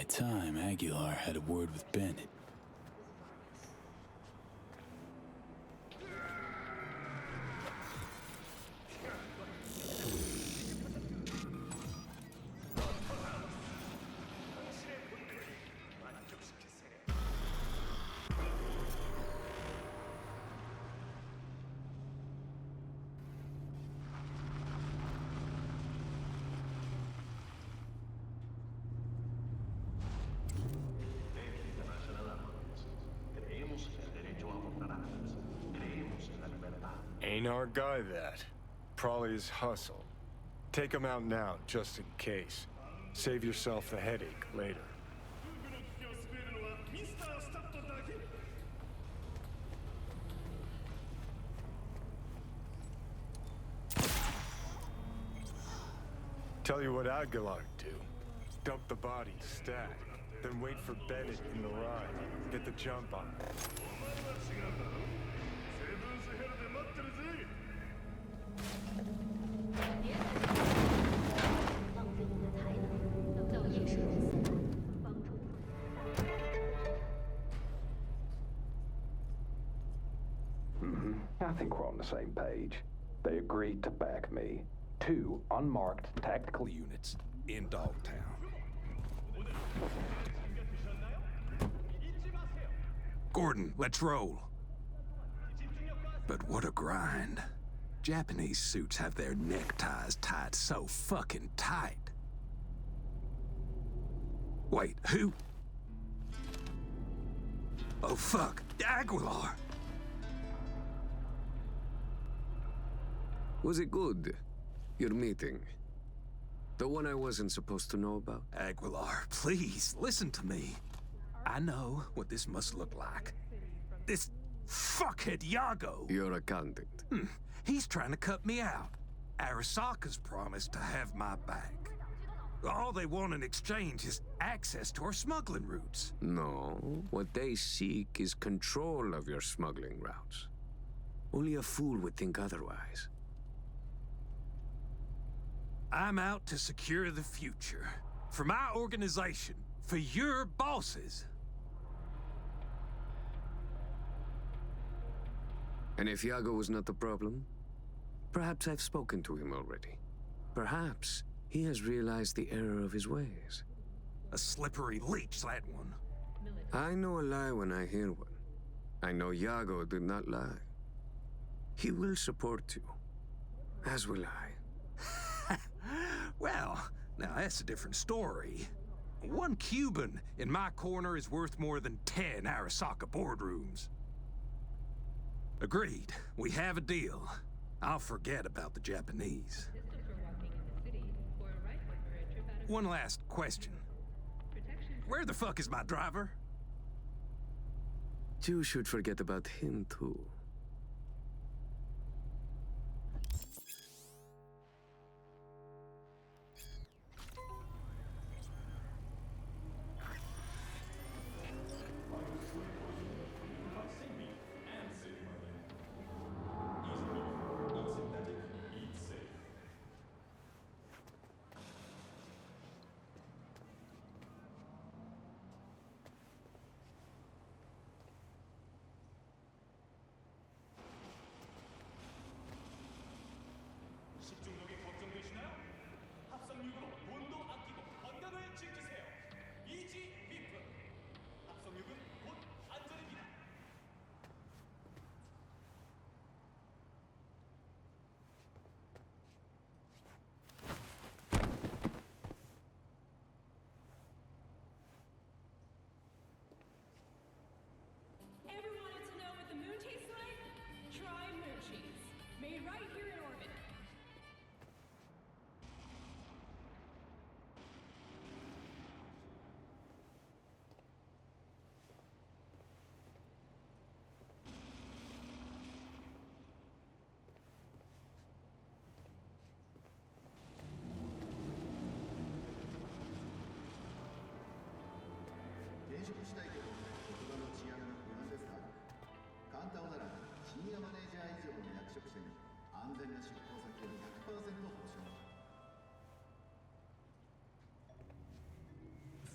time, Aguilar had a word with Bennett. Ain't our guy that. Probably his hustle. Take him out now, just in case. Save yourself the headache later. Tell you what Aguilar do. Dump the body, stat, then wait for Bennett in the ride. Get the jump on him. I think we're on the same page. They agreed to back me. 2 unmarked tactical units in Dogtown. Gordon, let's roll. But what a grind. Japanese suits have their neckties tied so fucking tight. Wait, who? Oh fuck, Aguilar! Was it good? Your meeting? The one I wasn't supposed to know about? Aguilar, please, listen to me. I know what this must look like. This fuckhead Yago. Your accountant. He's trying to cut me out. Arasaka's promised to have my back. All they want in exchange is access to our smuggling routes. No, what they seek is control of your smuggling routes. Only a fool would think otherwise. I'm out to secure the future. For my organization. For your bosses. And if Yago was not the problem, perhaps I've spoken to him already. Perhaps he has realized the error of his ways. A slippery leech, that one. I know a lie when I hear one. I know Yago did not lie. He will support you, as will I. Well, now that's a different story. 1 Cuban in my corner is worth more than 10 Arasaka boardrooms. Agreed. We have a deal. I'll forget about the Japanese. One last question. Where the fuck is my driver? You should forget about him, too.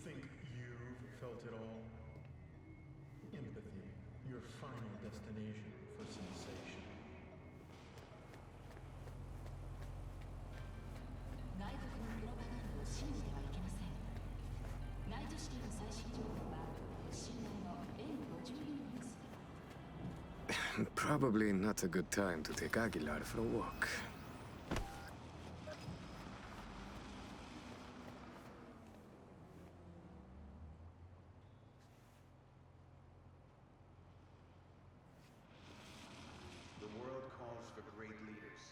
Think you destination for sensation. Probably not a good time to take Aguilar for a walk. The world calls for great leaders,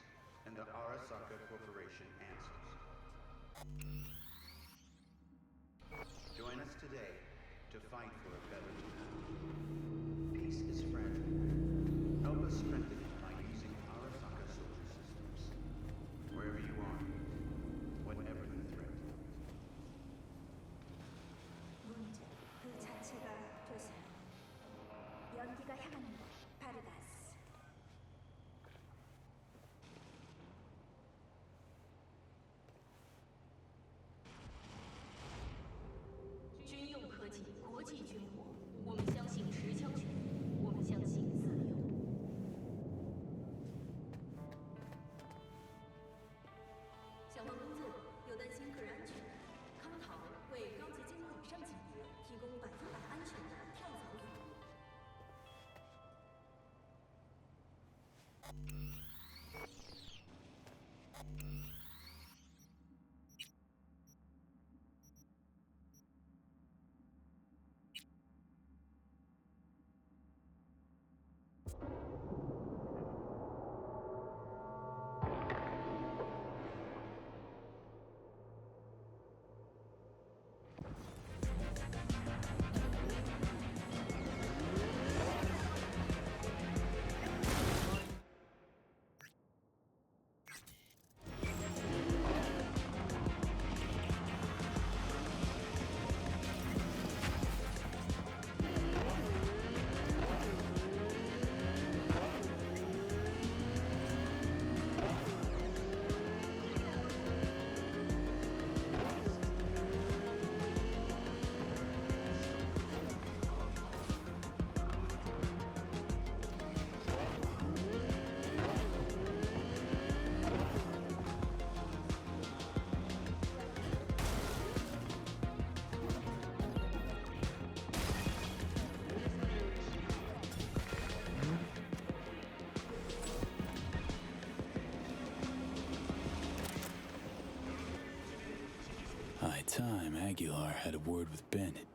and the Arasaka Corporation answers. Join us today to fight for a better tomorrow. Peace is fragile. Help us strengthen it by using Arasaka soldier systems. Wherever you are, whatever the threat. 문제 그 자체가 되세요. 연기가 향하는 곳, 바르다스.军用科技，国际军火，我们相信持枪权，我们相信自由。想换工作，又担心个人安全，康陶为高级金融以上级别提供100%安全的跳槽服务。High time Aguilar had a word with Bennett.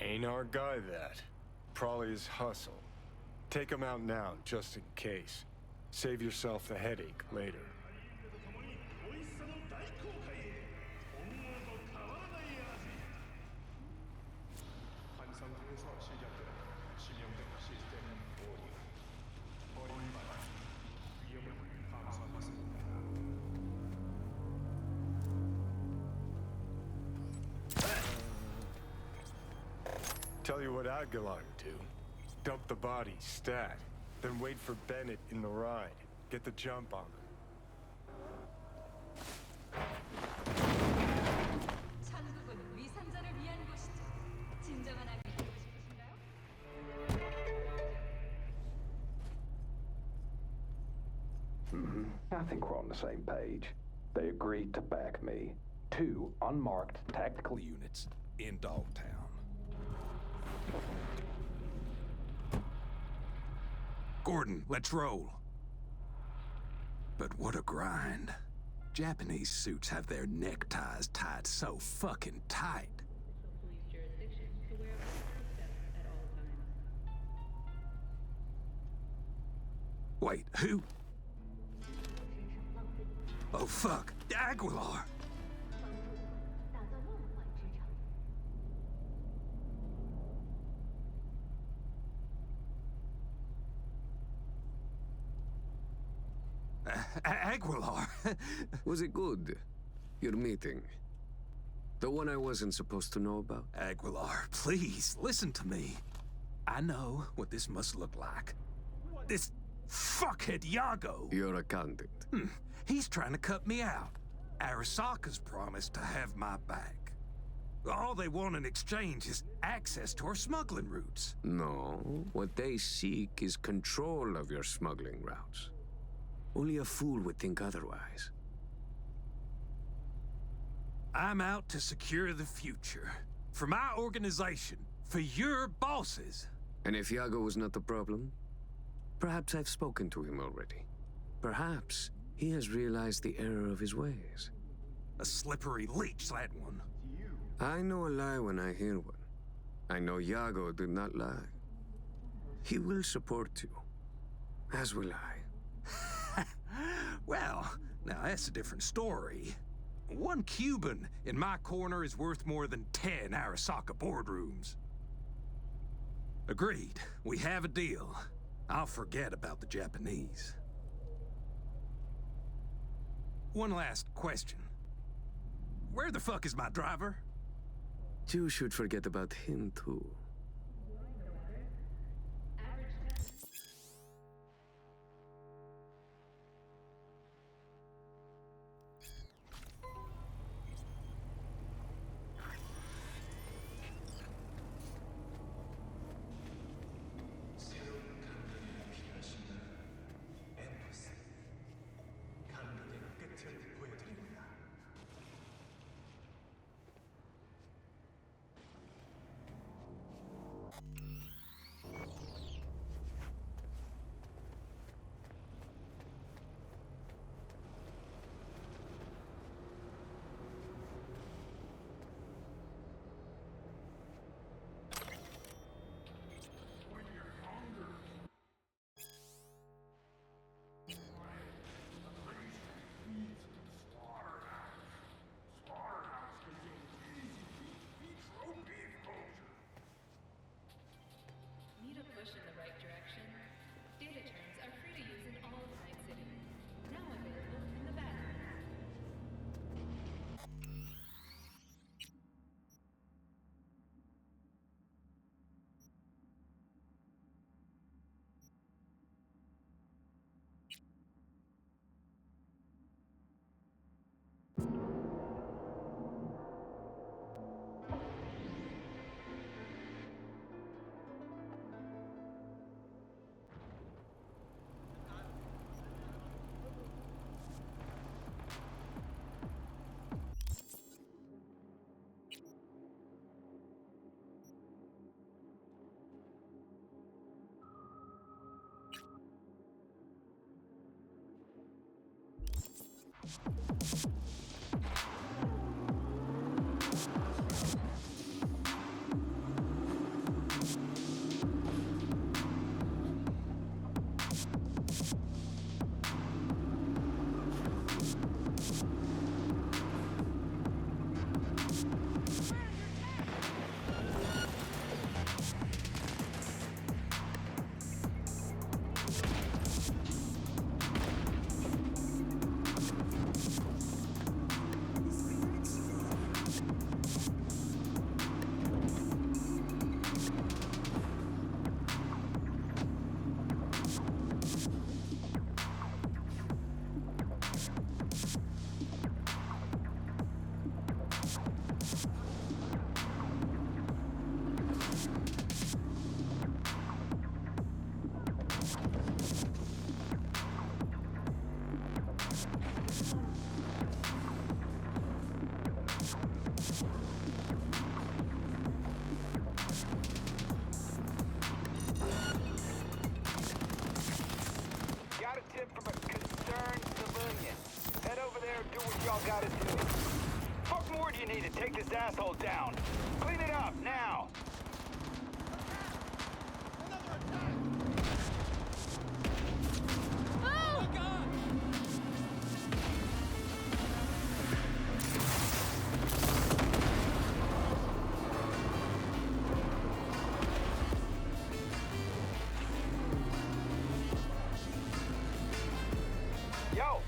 Ain't our guy that? Probably his hustle. Take him out now, just in case. Save yourself the headache later. Tell you what Aguilar do. Dump the body, stat. Then wait for Bennett in the ride. Get the jump on him. 천국은 위선자를 위한 곳이죠. 진정한 악이 되고 싶으신가요? I think we're on the same page. They agreed to back me. 2 unmarked tactical units in Dogtown. Gordon, let's roll. But what a grind. Japanese suits have their neckties tied so fucking tight. Wait, who? Oh fuck, Aguilar! Aguilar. Was it good? Your meeting? The one I wasn't supposed to know about? Aguilar, please, listen to me. I know what this must look like. This fuckhead Iago. Your accountant. He's trying to cut me out. Arasaka's promised to have my back. All they want in exchange is access to our smuggling routes. No, what they seek is control of your smuggling routes. Only a fool would think otherwise. I'm out to secure the future. For my organization. For your bosses. And if Iago was not the problem? Perhaps I've spoken to him already. Perhaps he has realized the error of his ways. A slippery leech, that one. I know a lie when I hear one. I know Iago did not lie. He will support you. As will I. Well, now that's a different story. One Cuban in my corner is worth more than 10 Arasaka boardrooms. Agreed. We have a deal. I'll forget about the Japanese. One last question. Where the fuck is my driver? You should forget about him, too. Need a push in the right direction? Data terms are free to use in all of Night City. Now available in the bathroom. Got a tip from a concerned civilian. Head over there and do what y'all gotta do. Fuck more do you need to take this asshole down? Clean it up, now! Yo,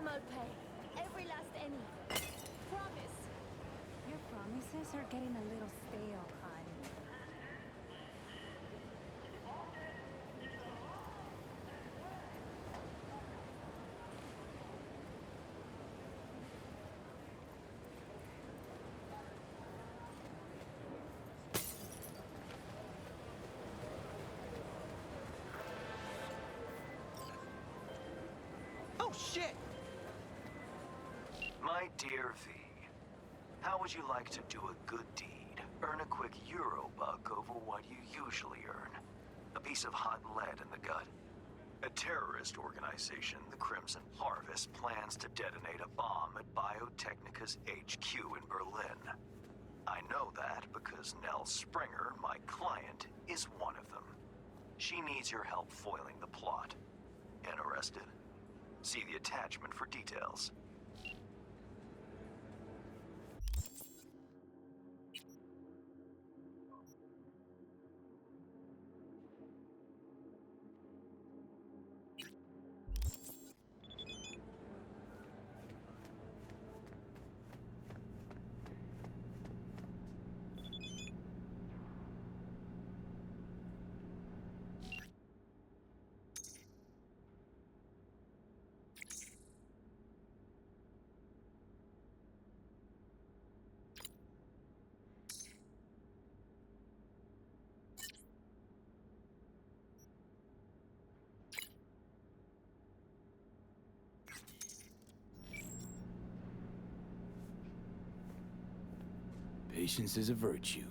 them I'll pay. Every last penny. Promise. Your promises are getting a little stale, hon. Oh, shit! My dear V, how would you like to do a good deed? Earn a quick Euro buck over what you usually earn. A piece of hot lead in the gut. A terrorist organization, the Crimson Harvest, plans to detonate a bomb at Biotechnica's HQ in Berlin. I know that because Nell Springer, my client, is one of them. She needs your help foiling the plot. Interested? See the attachment for details. Patience is a virtue.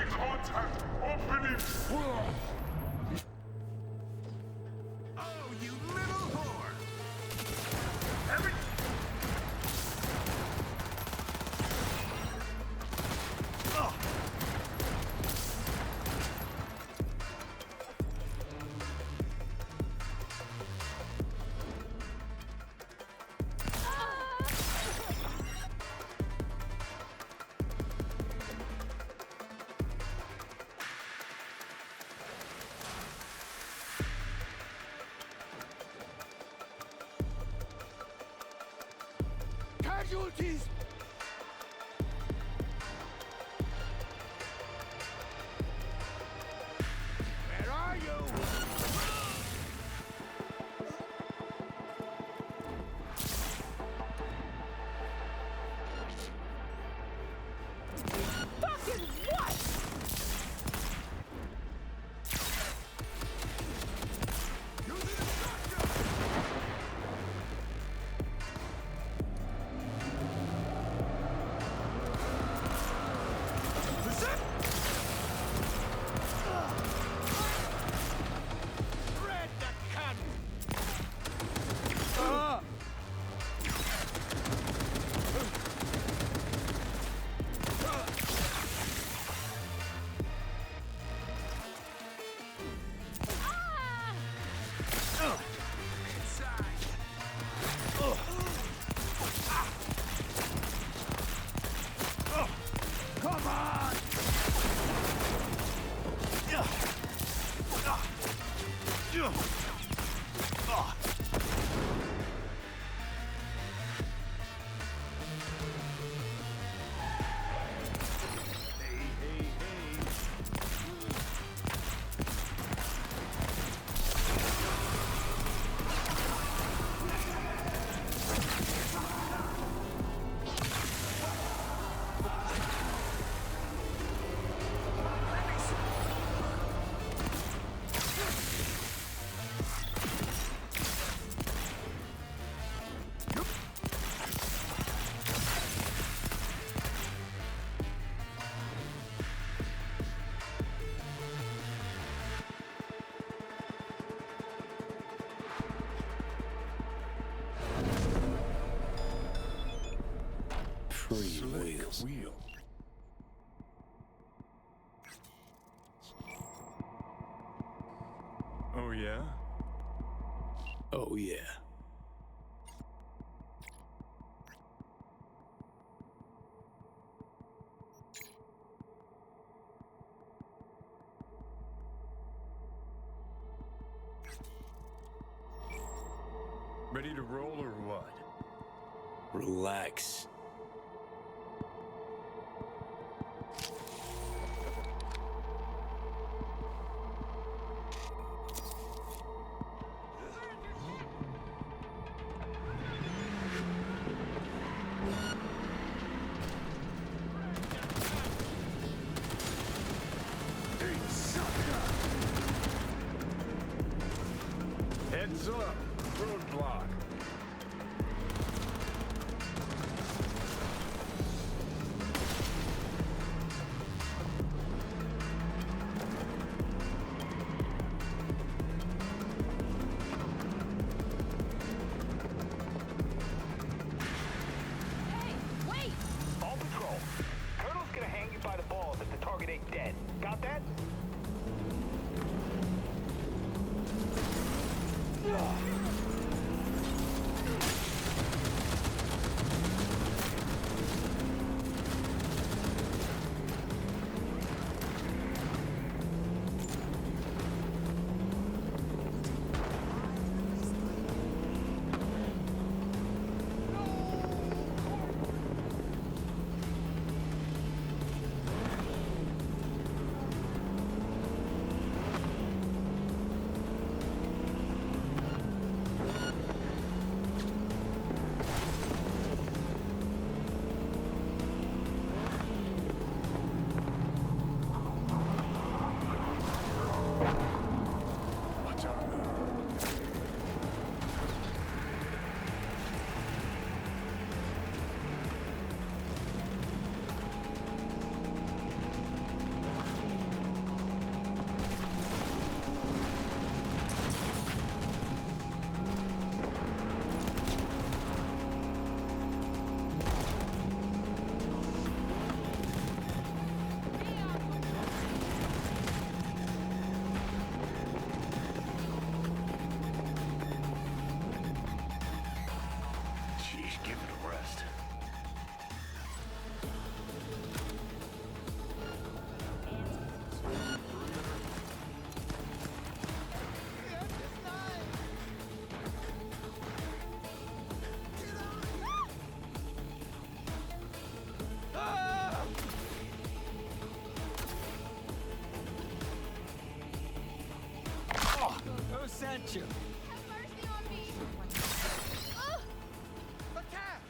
Contact! Opening fire! Oh, you little whore! Casualties! Where are you? Fucking what? wheels. Oh, yeah? Oh, yeah. Ready to roll or what? Relax. Heads up! Roadblock! Hey, wait! All patrol. Colonel's gonna hang you by the balls if the target ain't dead. Got that? Jeez, give it a rest. Who sent you? Attack!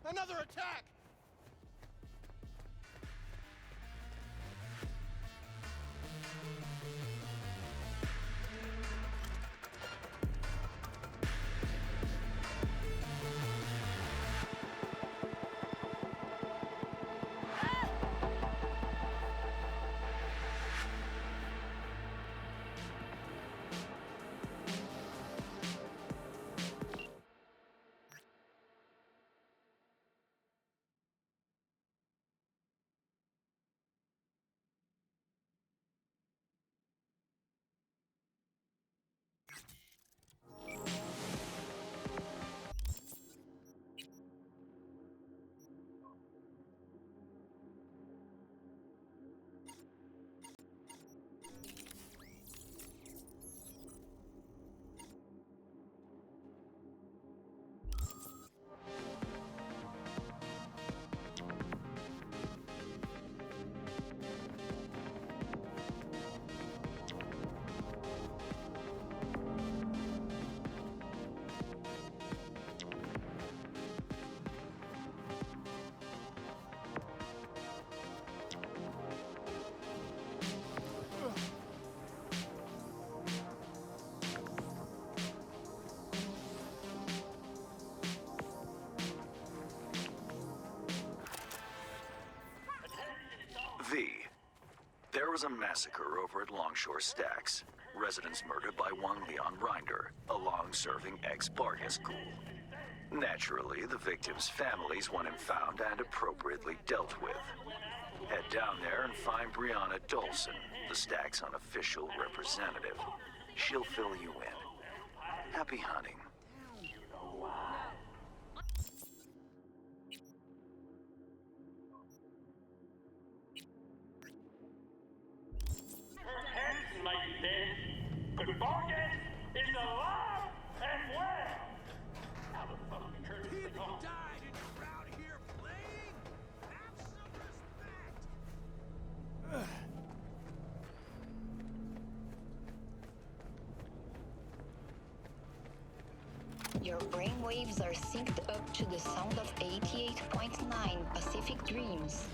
Another attack! V. There was a massacre over at Longshore Stacks. Residents murdered by one Leon Rinder, a long-serving ex-Vargas ghoul. Naturally, the victims' families want him found and appropriately dealt with. Head down there and find Brianna Dolson, the Stag's unofficial representative. She'll fill you in. Happy hunting. Protects like this could forget is alive and well. How the fuck we turn this thing off? Died and you're out here playing? Have some respect! Your brainwaves are synced up to the sound of 88.9 Pacific Dreams.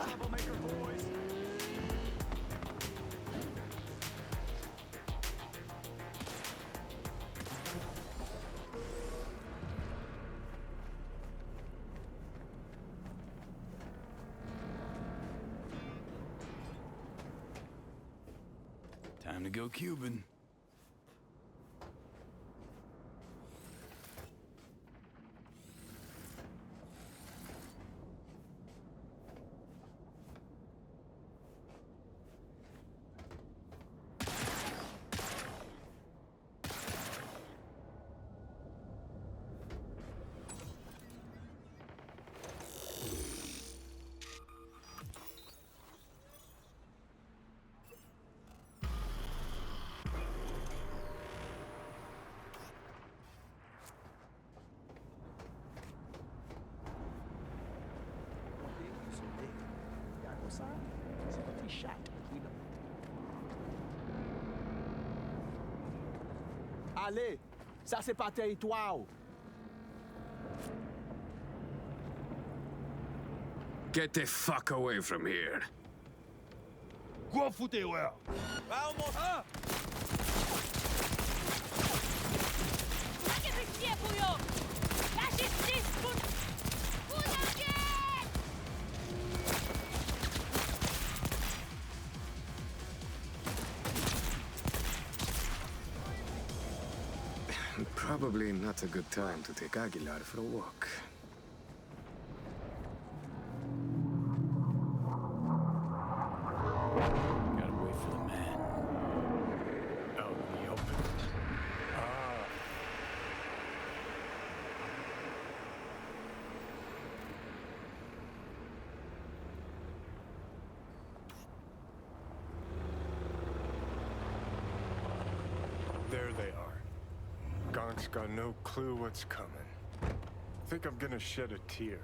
Troublemaker boys! Time to go Cuban. Allez, ça c'est pas territoire. Get the fuck away from here. Go foutez, ouais. Vamos, hein? Probably not a good time to take Aguilar for a walk. Gotta wait for the man. Out in the open. There they are. Gonk's got no clue what's coming. Think I'm gonna shed a tear.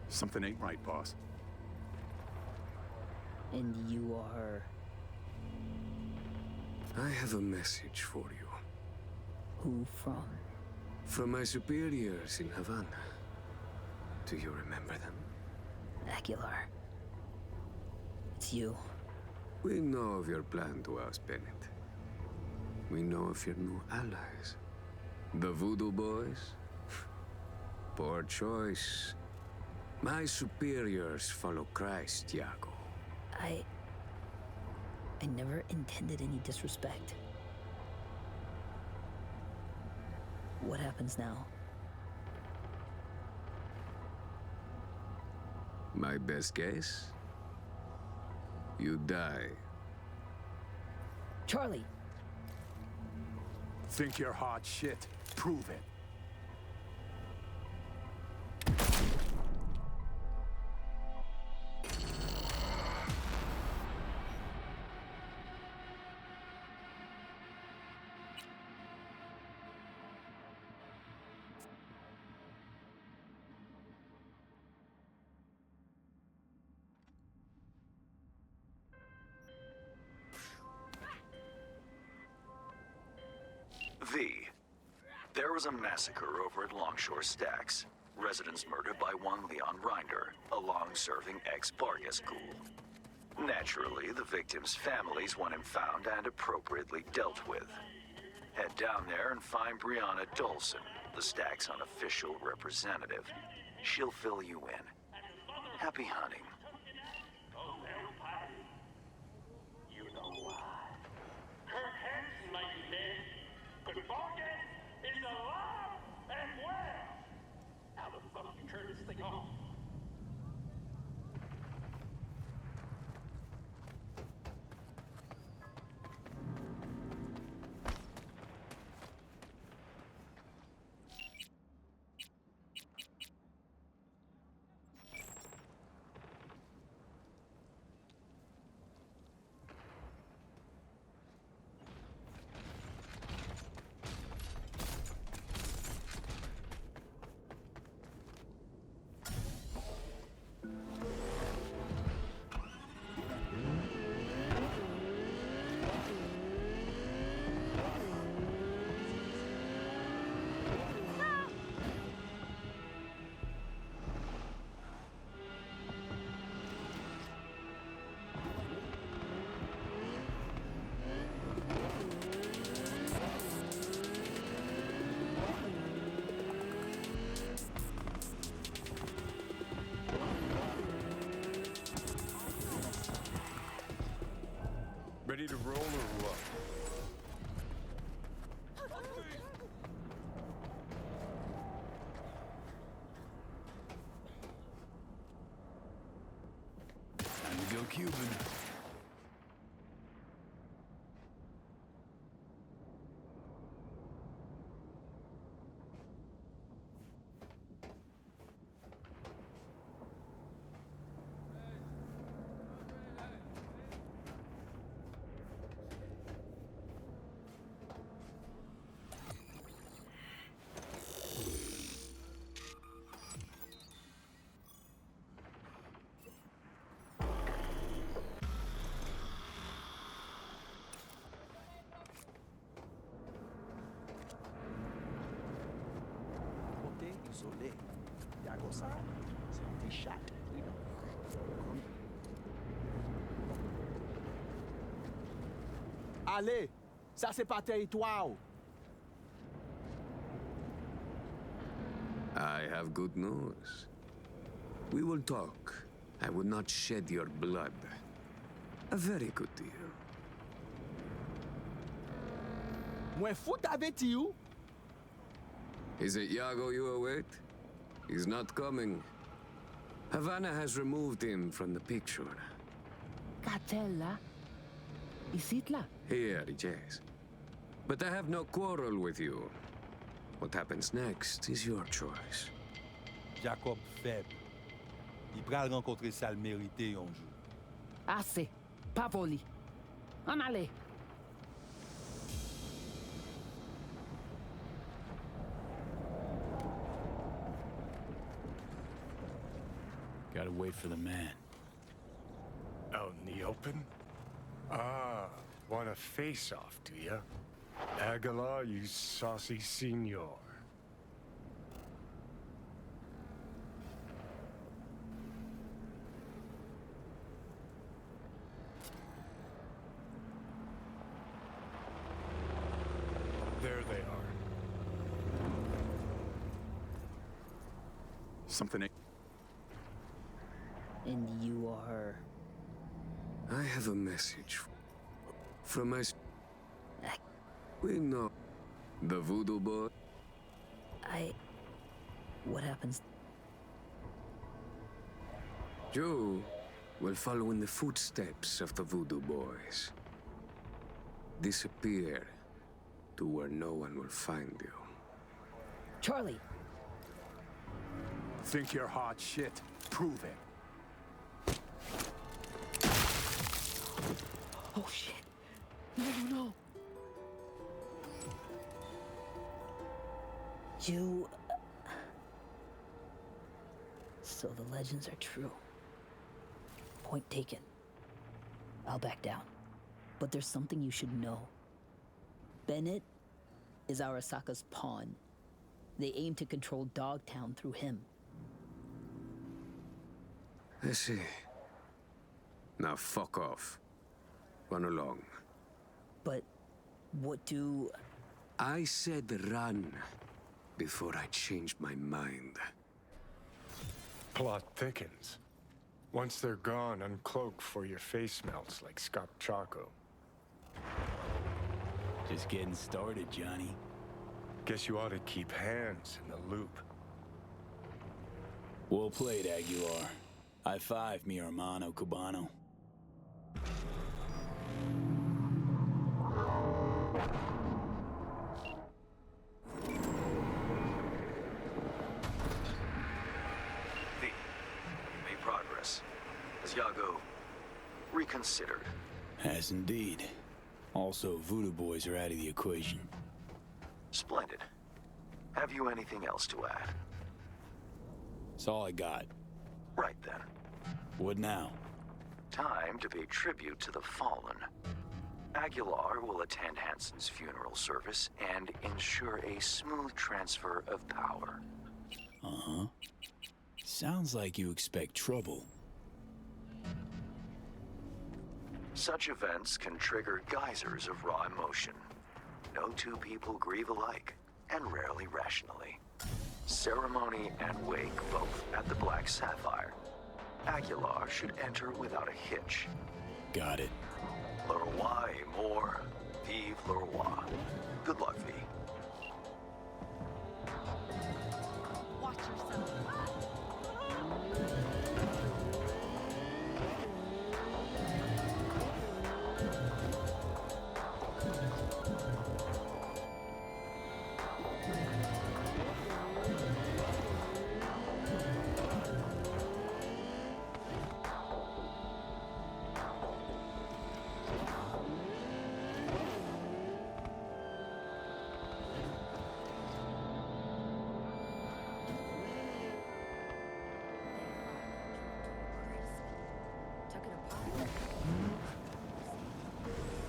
Something ain't right, boss. And you are... I have a message for you. Who from? From my superiors in Havana. Do you remember them? Aguilar. It's you. We know of your plan to oust Bennett. We know of your new allies. The Voodoo Boys? Poor choice. My superiors follow Christ, Iago. I never intended any disrespect. What happens now? My best guess? You die. Charlie! Think you're hot shit. Prove it. There was a massacre over at Longshore Stacks. Residents murdered by one Leon Rinder, a long-serving ex-Vargas ghoul. Naturally, the victims' families want him found and appropriately dealt with. Head down there and find Brianna Dolson, the Stacks' unofficial representative. She'll fill you in. Happy hunting. You know why? Kurt Hansen might be dead, but Vargas is alive and well. How the fuck you turn this thing off? Ready to roll or what? Time to go Cuban. Ok, isolé. Ya gozar. C'est un petit chat. Oui, non. Allez, ça c'est pas territoire. I have good news. We will talk. I will not shed your blood. A very good deal. Mwen fout avec you. Is it Yago you await? He's not coming. Havana has removed him from the picture. Catella? Isit là? Here, yes. But I have no quarrel with you. What happens next is your choice. Jacob faible. Il pral rencontrer sale mérité un jour. Assez. Pas voli. En allez. Gotta wait for the man. Out in the open? Ah, want a face-off, do ya? Aguilar, you saucy senor. There they are. Something ain't... And you are... I have a message from my... We know the voodoo boy. What happens? You will follow in the footsteps of the Voodoo Boys. Disappear to where no one will find you. Charlie! Think you're hot shit? Prove it. Oh shit. No. You... So the legends are true. Point taken. I'll back down. But there's something you should know. Bennett is Arasaka's pawn. They aim to control Dogtown through him. I see. Now fuck off. Run along. But what do... I said run before I changed my mind. Plot thickens. Once they're gone, uncloak for your face melts like Scott Choco. Just getting started, Johnny. Guess you ought to keep hands in the loop. Well played, Aguilar. High five, mi hermano cubano. V, you made progress. Has Yago reconsidered? Has indeed. Also, Voodoo Boys are out of the equation. Splendid. Have you anything else to add? That's all I got. Right then. What now? Time to pay tribute to the fallen. Aguilar will attend Hansen's funeral service and ensure a smooth transfer of power. Uh-huh. Sounds like you expect trouble. Such events can trigger geysers of raw emotion. No two people grieve alike, and rarely rationally. Ceremony and wake both at the Black Sapphire. Aguilar should enter without a hitch. Got it. Le roi est mort, vive le roi. Good luck, V. Watch yourself.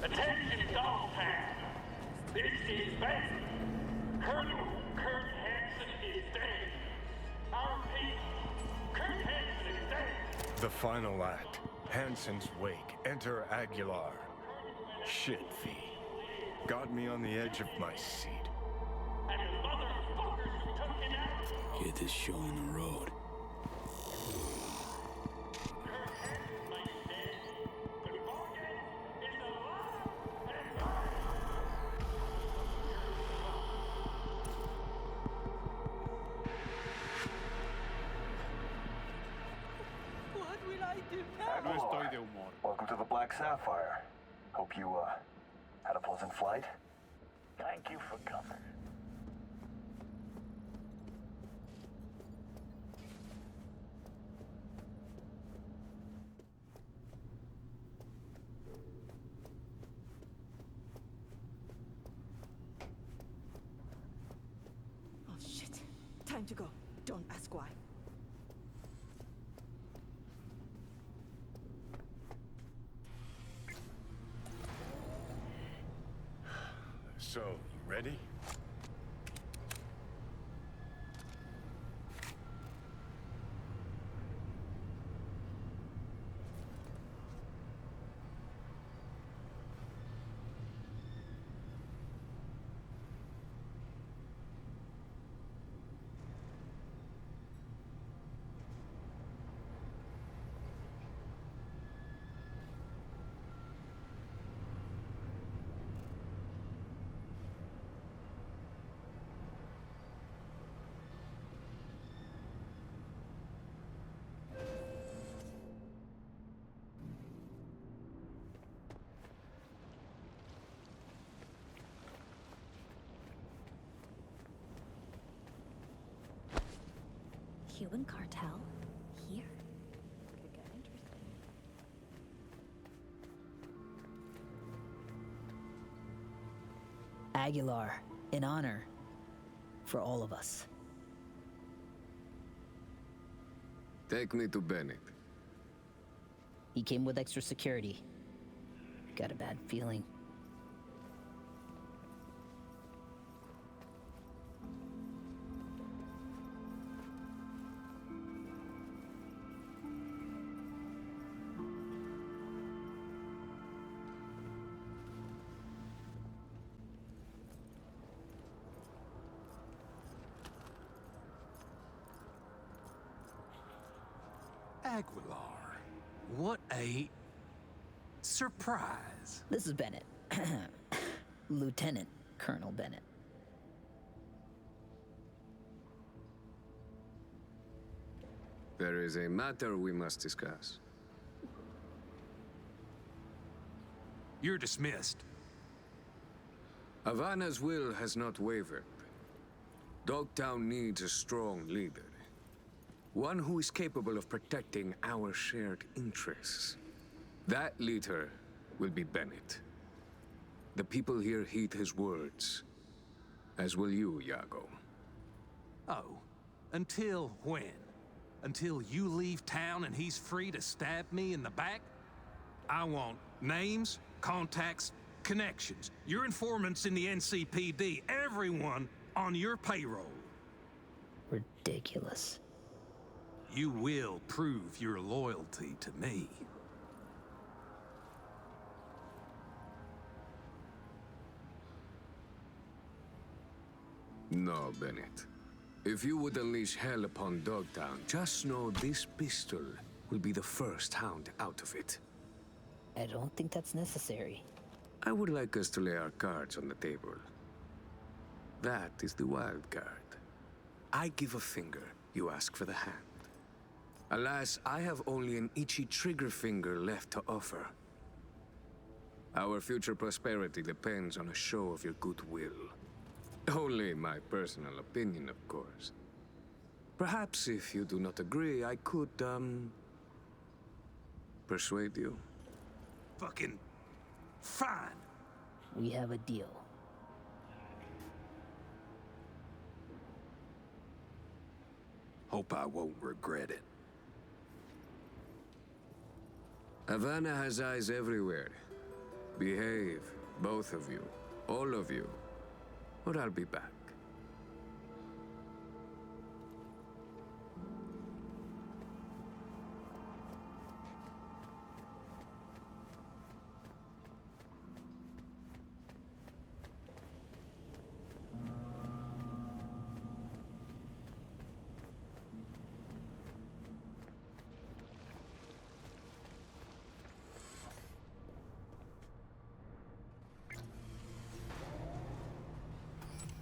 Attention, Dogtown. This is Bank. Colonel Kurt Hansen is dead. Our people, Kurt Hansen is dead. The final act. Hansen's wake. Enter Aguilar. Shit, V. Got me on the edge of my seat. And the motherfuckers who took him out. Get this show on the road. Kurt Hansen might be dead, but Morgan is alive and well. What will I do No now? estoy de humor. Welcome to the Black Sapphire. Hope you, had a pleasant flight. Thank you for coming. Oh shit. Time to go. Don't ask why. So, you ready? Cuban cartel here. Could get interesting. Aguilar, in honor for all of us. Take me to Bennett. He came with extra security. Got a bad feeling. Aguilar, what a surprise. This is Bennett. Lieutenant Colonel Bennett. There is a matter we must discuss. You're dismissed. Havana's will has not wavered. Dogtown needs a strong leader. One who is capable of protecting our shared interests. That leader will be Bennett. The people here heed his words, as will you, Iago. Oh, until when? Until you leave town and he's free to stab me in the back? I want names, contacts, connections. Your informants in the NCPD, everyone on your payroll. Ridiculous. You will prove your loyalty to me. No, Bennett. If you would unleash hell upon Dogtown, just know this pistol will be the first hound out of it. I don't think that's necessary. I would like us to lay our cards on the table. That is the wild card. I give a finger, you ask for the hand. Alas, I have only an itchy trigger finger left to offer. Our future prosperity depends on a show of your goodwill. Only my personal opinion, of course. Perhaps if you do not agree, I could, persuade you. Fucking fine. We have a deal. Hope I won't regret it. Havana has eyes everywhere. Behave, both of you, all of you, or I'll be back.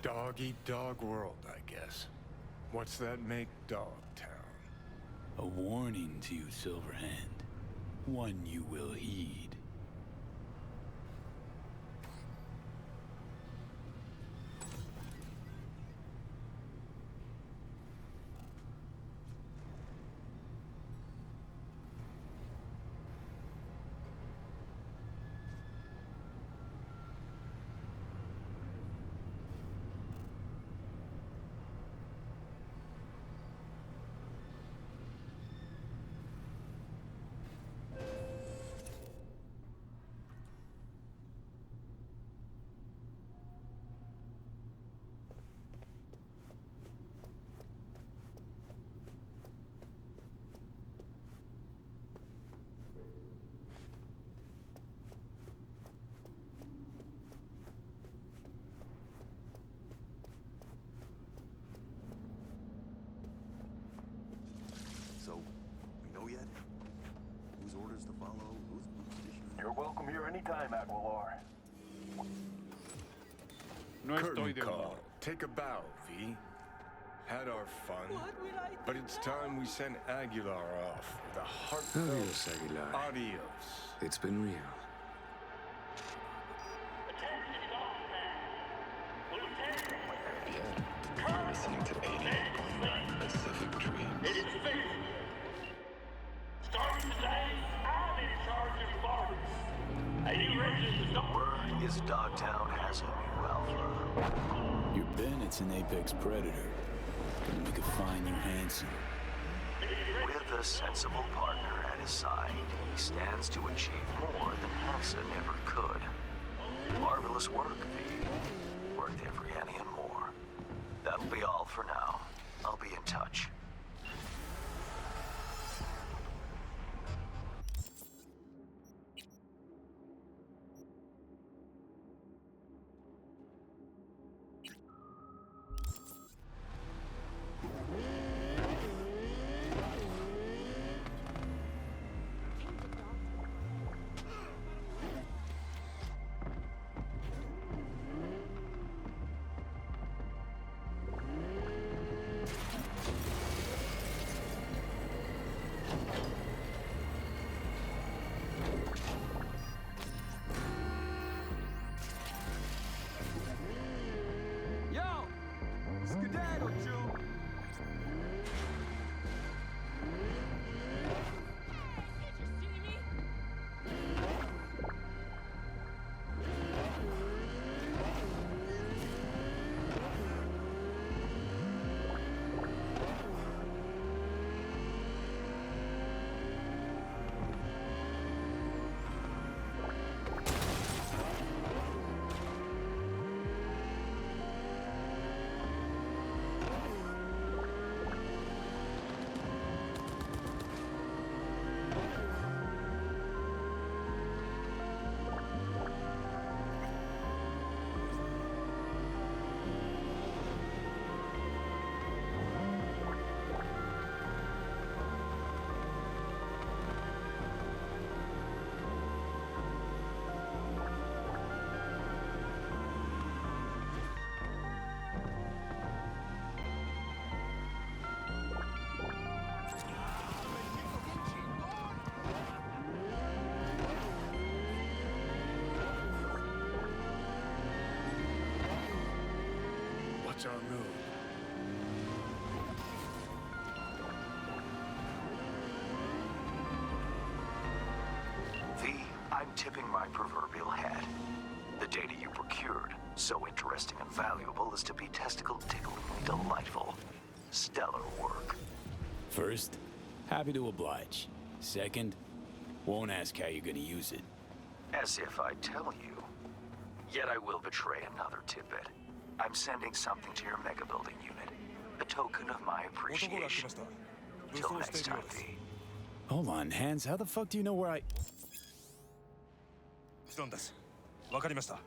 Dog-eat-dog world, I guess. What's that make Dogtown? A warning to you, Silverhand. One you will heed. So, we know yet? Whose orders to follow? Whose position? You're welcome here anytime, Aguilar. No Curtain call. Take a bow, V. Had our fun. But it's time we sent Aguilar off with a heartfelt Adios, Aguilar. adios. It's been real. You're listening to 88.9 Pacific Dreams. His Dogtown has a new alpha. Your Bennett's an apex predator. Gonna make a fine new Hanson. With a sensible partner at his side, he stands to achieve more than Hanson ever could. Marvelous work, V. Worth every penny and more. That'll be all for now. I'll be in touch. What's our move? V, I'm tipping my proverbial hat. The data you procured, so interesting and valuable as to be testicle-ticklingly delightful. Stellar work. First, happy to oblige. Second, won't ask how you're gonna use it. As if I'd tell you. Yet I will betray another tidbit. I'm sending something to your mega building unit. A token of my appreciation. Till next time, V. Hold on, Hans, how the fuck do you know where I... ストンです。わかりました。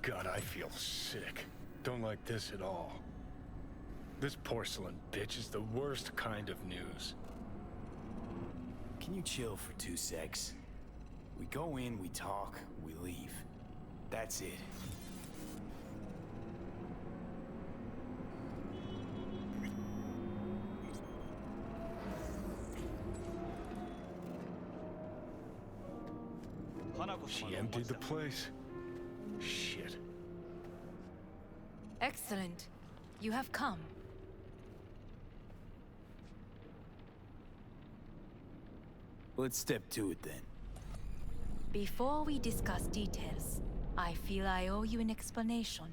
God, I feel sick. Don't like this at all. This porcelain bitch is the worst kind of news. Can you chill for 2 secs? We go in, we talk, we leave. That's it. She emptied the place? Shit. Excellent. You have come. Let's step to it then. Before we discuss details, I feel I owe you an explanation.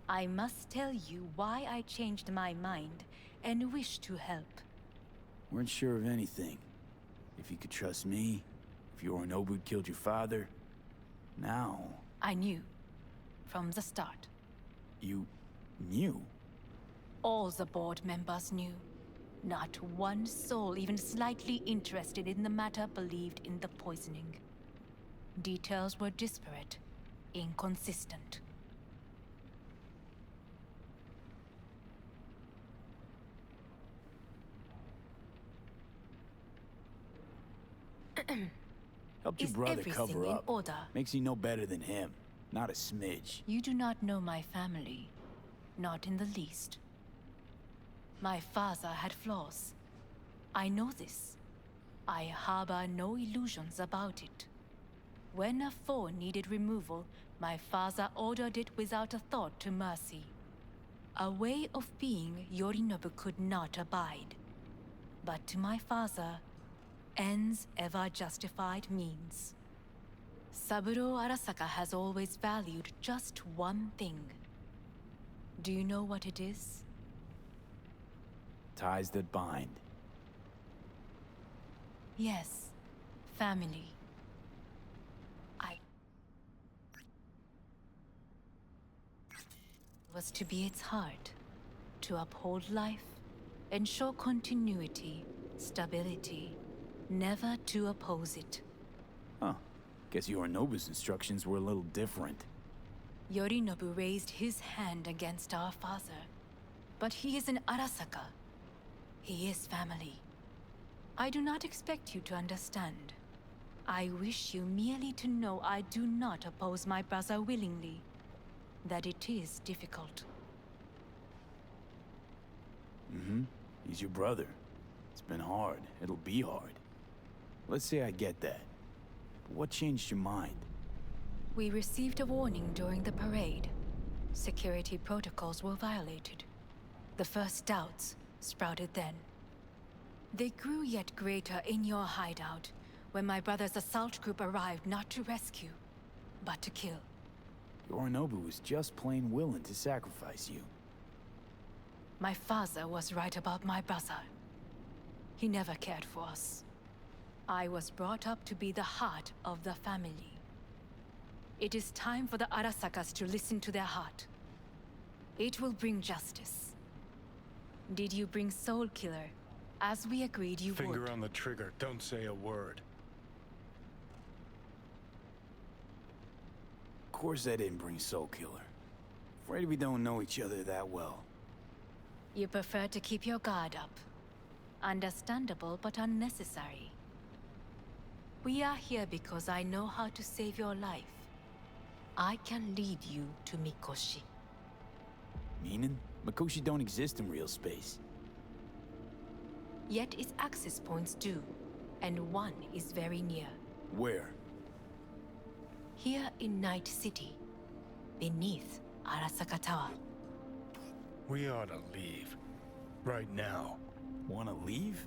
I must tell you why I changed my mind and wish to help. Weren't sure of anything. If you could trust me, if Yorinobu killed your father, now... I knew. From the start. You knew? All the board members knew. Not one soul even slightly interested in the matter believed in the poisoning. Details were disparate, inconsistent. Helped your Is brother everything cover in up. order? Makes you no better than him. Not a smidge. You do not know my family. Not in the least. My father had flaws. I know this. I harbor no illusions about it. When a foe needed removal, my father ordered it without a thought to mercy. A way of being Yorinobu could not abide. But to my father, ends ever justified means. Saburo Arasaka has always valued just one thing. Do you know what it is? Ties that bind. Yes, family. Was to be its heart, to uphold life, ensure continuity, stability, never to oppose it. Huh. Guess Yorinobu's instructions were a little different. Yorinobu raised his hand against our father, but he is an Arasaka. He is family. I do not expect you to understand. I wish you merely to know I do not oppose my brother willingly. That it is difficult. Mm-hmm. He's your brother. It's been hard. It'll be hard. Let's say I get that. But what changed your mind? We received a warning during the parade. Security protocols were violated. The first doubts sprouted then. They grew yet greater in your hideout, when my brother's assault group arrived not to rescue, but to kill. Yorinobu was just plain willing to sacrifice you. My father was right about my brother. He never cared for us. I was brought up to be the heart of the family. It is time for the Arasakas to listen to their heart. It will bring justice. Did you bring Soul Killer, as we agreed you would? Finger on the trigger, don't say a word. Of course I didn't bring Soul Killer. Afraid we don't know each other that well. You prefer to keep your guard up. Understandable, but unnecessary. We are here because I know how to save your life. I can lead you to Mikoshi. Meaning? Mikoshi don't exist in real space. Yet its access points do, and one is very near. Where? Here in Night City, beneath Arasaka Tower. We ought to leave. Right now. Wanna leave?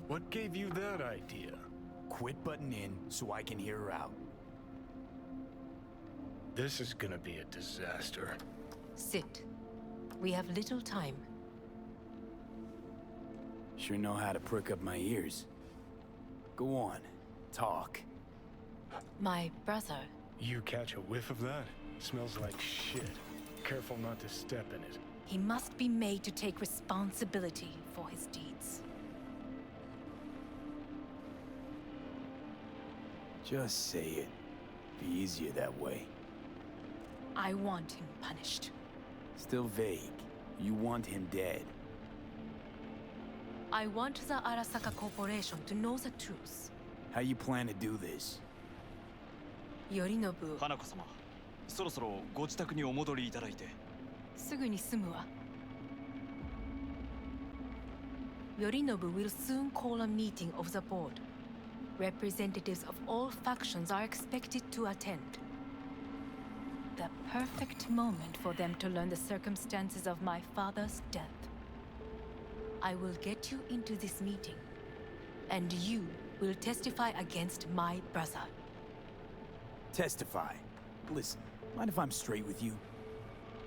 What gave you that idea? Quit butting in so I can hear her out. This is gonna be a disaster. Sit. We have little time. Sure know how to prick up my ears. Go on, talk. My brother. You catch a whiff of that? Smells like shit. Careful not to step in it. He must be made to take responsibility for his deeds. Just say it. Be easier that way. I want him punished. Still vague. You want him dead. I want the Arasaka Corporation to know the truth. How you plan to do this? Yorinobu. 花子様、そろそろご自宅にお戻りいただいて。すぐに済むわ。Yorinobu will soon call a meeting of the board. Representatives of all factions are expected to attend. The perfect moment for them to learn the circumstances of my father's death. I will get you into this meeting, and you will testify against my brother. Testify? Listen, mind if I'm straight with you?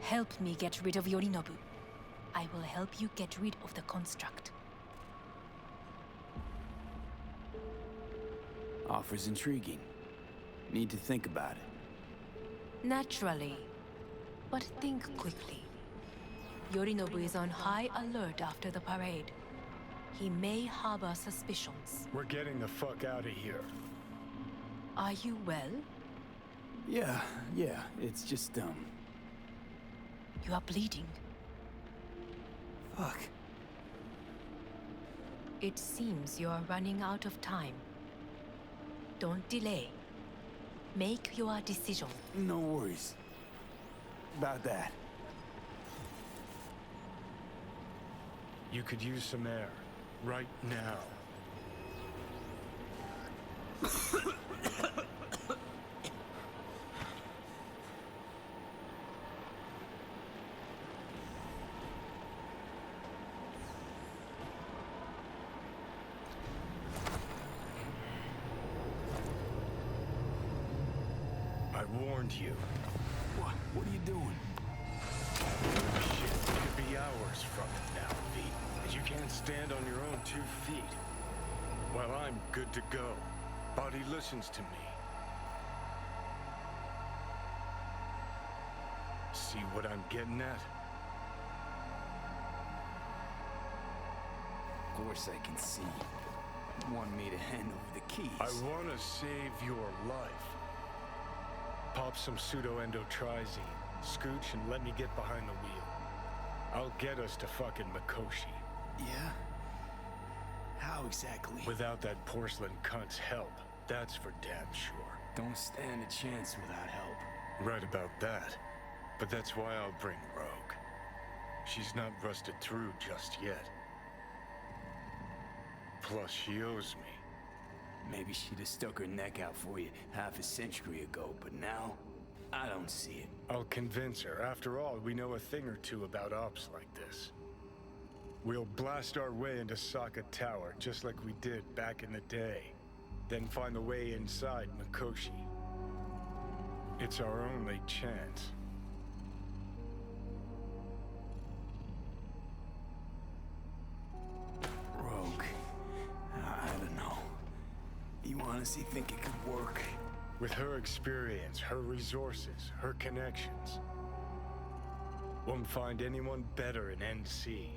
Help me get rid of Yorinobu. I will help you get rid of the construct. Offer's intriguing. Need to think about it. Naturally. But think quickly. Yorinobu is on high alert after the parade. He may harbor suspicions. We're getting the fuck out of here. Are you well? Yeah, it's just, You are bleeding. Fuck. It seems you are running out of time. Don't delay. Make your decision. No worries about that. You could use some air. Right now. warned you. What are you doing? Shit, you could be hours from it now, V. And you can't stand on your own 2 feet. Well, I'm good to go. Body listens to me. See what I'm getting at? Of course I can see. You want me to hand over the keys. I want to save your life. Pop some pseudo-endotrizine, scooch, and let me get behind the wheel. I'll get us to fucking Mikoshi. Yeah? How exactly? Without that porcelain cunt's help, that's for damn sure. Don't stand a chance without help. Right about that. But that's why I'll bring Rogue. She's not rusted through just yet. Plus, she owes me. Maybe she'd have stuck her neck out for you half a century ago, but now, I don't see it. I'll convince her. After all, we know a thing or two about ops like this. We'll blast our way into Sokka Tower, just like we did back in the day. Then find the way inside Mikoshi. It's our only chance. Rogue. I don't know. You honestly think it could work? With her experience, her resources, her connections. Won't find anyone better in NC.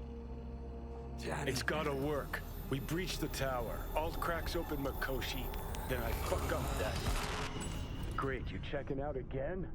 Johnny. It's gotta work. We breach the tower. Alt cracks open Mikoshi. Then I fuck up that. Great, you checking out again?